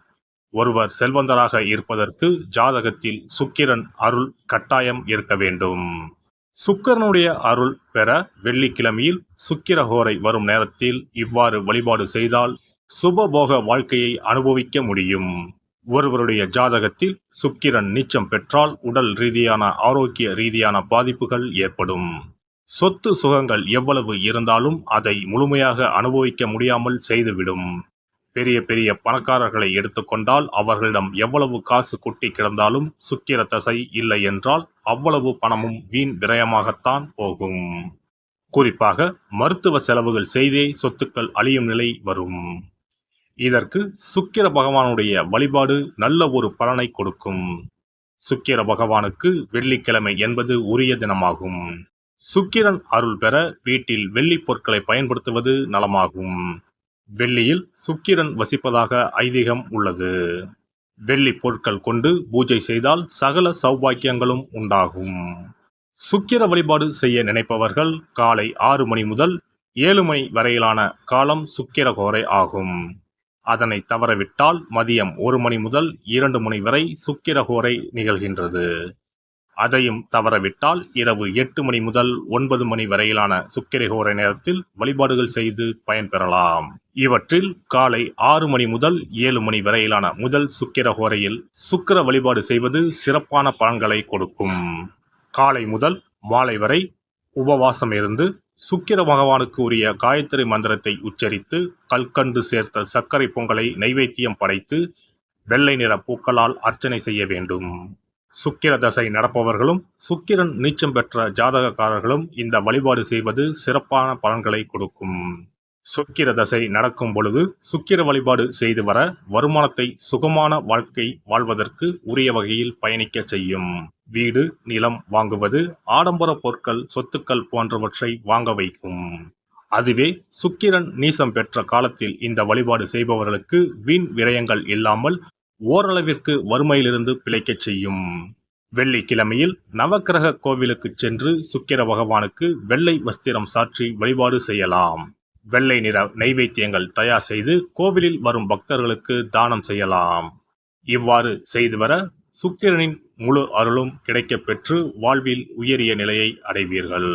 A: ஒருவர் செல்வந்தராக இருப்பதற்கு ஜாதகத்தில் சுக்கிரன் அருள் கட்டாயம் இருக்க வேண்டும். சுக்கிரனுடைய அருள் பெற வெள்ளிக்கிழமையில் சுக்கிரஹோரை வரும் நேரத்தில் இவ்வாறு வழிபாடு செய்தால் சுபபோக வாழ்க்கையை அனுபவிக்க முடியும். ஒருவருடைய ஜாதகத்தில் சுக்கிரன் நீச்சம் பெற்றால் உடல் ரீதியான ஆரோக்கிய ரீதியான பாதிப்புகள் ஏற்படும். சொத்து சுகங்கள் எவ்வளவு இருந்தாலும் அதை முழுமையாக அனுபவிக்க முடியாமல் செய்துவிடும். பெரிய பெரிய பணக்காரர்களை எடுத்துக்கொண்டால் அவர்களிடம் எவ்வளவு காசு கொட்டி கிடந்தாலும் சுக்கிர தசை இல்லை என்றால் அவ்வளவு பணமும் வீண் விரயமாகத்தான் போகும். குறிப்பாக மருத்துவ செலவுகள் செய்தே சொத்துக்கள் அழியும் நிலை வரும். இதற்கு சுக்கிர பகவானுடைய வழிபாடு நல்ல ஒரு பலனை கொடுக்கும். சுக்கிர பகவானுக்கு வெள்ளிக்கிழமை என்பது உரிய தினமாகும். சுக்கிரன் அருள் பெற வீட்டில் வெள்ளி பொருட்களை பயன்படுத்துவது நலமாகும். வெள்ளியில் சுக்கிரன் வசிப்பதாக ஐதீகம் உள்ளது. வெள்ளி பொருட்கள் கொண்டு பூஜை செய்தால் சகல சௌபாக்கியங்களும் உண்டாகும். சுக்கிர வழிபாடு செய்ய நினைப்பவர்கள் காலை 6 மணி முதல் 7 மணி வரையிலான காலம் சுக்கிரஹோரை ஆகும். அதனை தவறவிட்டால் மதியம் 1 மணி முதல் 2 மணி வரை சுக்கிரஹோரை நிகழ்கின்றது. அதையும் தவறவிட்டால் இரவு 8 மணி முதல் 9 மணி வரையிலான சுக்கிரஹோரை நேரத்தில் வழிபாடுகள் செய்து பயன்பெறலாம். இவற்றில் காலை 6 மணி முதல் 7 மணி வரையிலான முதல் சுக்கிரஹோரையில் சுக்கிர வழிபாடு செய்வது சிறப்பான பலன்களை கொடுக்கும். காலை முதல் மாலை வரை உபவாசம் இருந்து சுக்கிர பகவானுக்கு உரிய காயத்ரி மந்திரத்தை உச்சரித்து கல்கண்டு சேர்த்த சர்க்கரை பொங்கலை நைவேத்தியம் படைத்து வெள்ளை நிற பூக்களால் அர்ச்சனை செய்ய வேண்டும். சுக்கிர தசை நடப்பவர்களும் சுக்கிரன் நீச்சம் பெற்ற ஜாதகக்காரர்களும் இந்த வழிபாடு செய்வது சிறப்பான பலன்களை கொடுக்கும். சுக்கிர தசை நடக்கும் பொழுது சுக்கிர வழிபாடு செய்து வர வருமானத்தை சுகமான வாழ்க்கை வாழ்வதற்கு உரிய வகையில் பயணிக்க செய்யும். வீடு, நிலம் வாங்குவது, ஆடம்பர பொருட்கள், சொத்துக்கள் போன்றவற்றை வாங்க வைக்கும். அதுவே சுக்கிரன் நீசம் பெற்ற காலத்தில் இந்த வழிபாடு செய்பவர்களுக்கு வீண் விரயங்கள் இல்லாமல் ஓரளவிற்கு வறுமையிலிருந்து பிழைக்கச் செய்யும். வெள்ளிக்கிழமையில் நவக்கிரக கோவிலுக்கு சென்று சுக்கிர பகவானுக்கு வெள்ளை வஸ்திரம் சாற்றி வழிபாடு செய்யலாம். வெள்ளை நிற நைவேத்தியங்கள் தயார் செய்து கோவிலில் வரும் பக்தர்களுக்கு தானம் செய்யலாம். இவ்வாறு செய்து வர சுக்கிரனின் முழு அருளும் கிடைக்கப் பெற்று வாழ்வில் உயரிய நிலையை அடைவீர்கள்.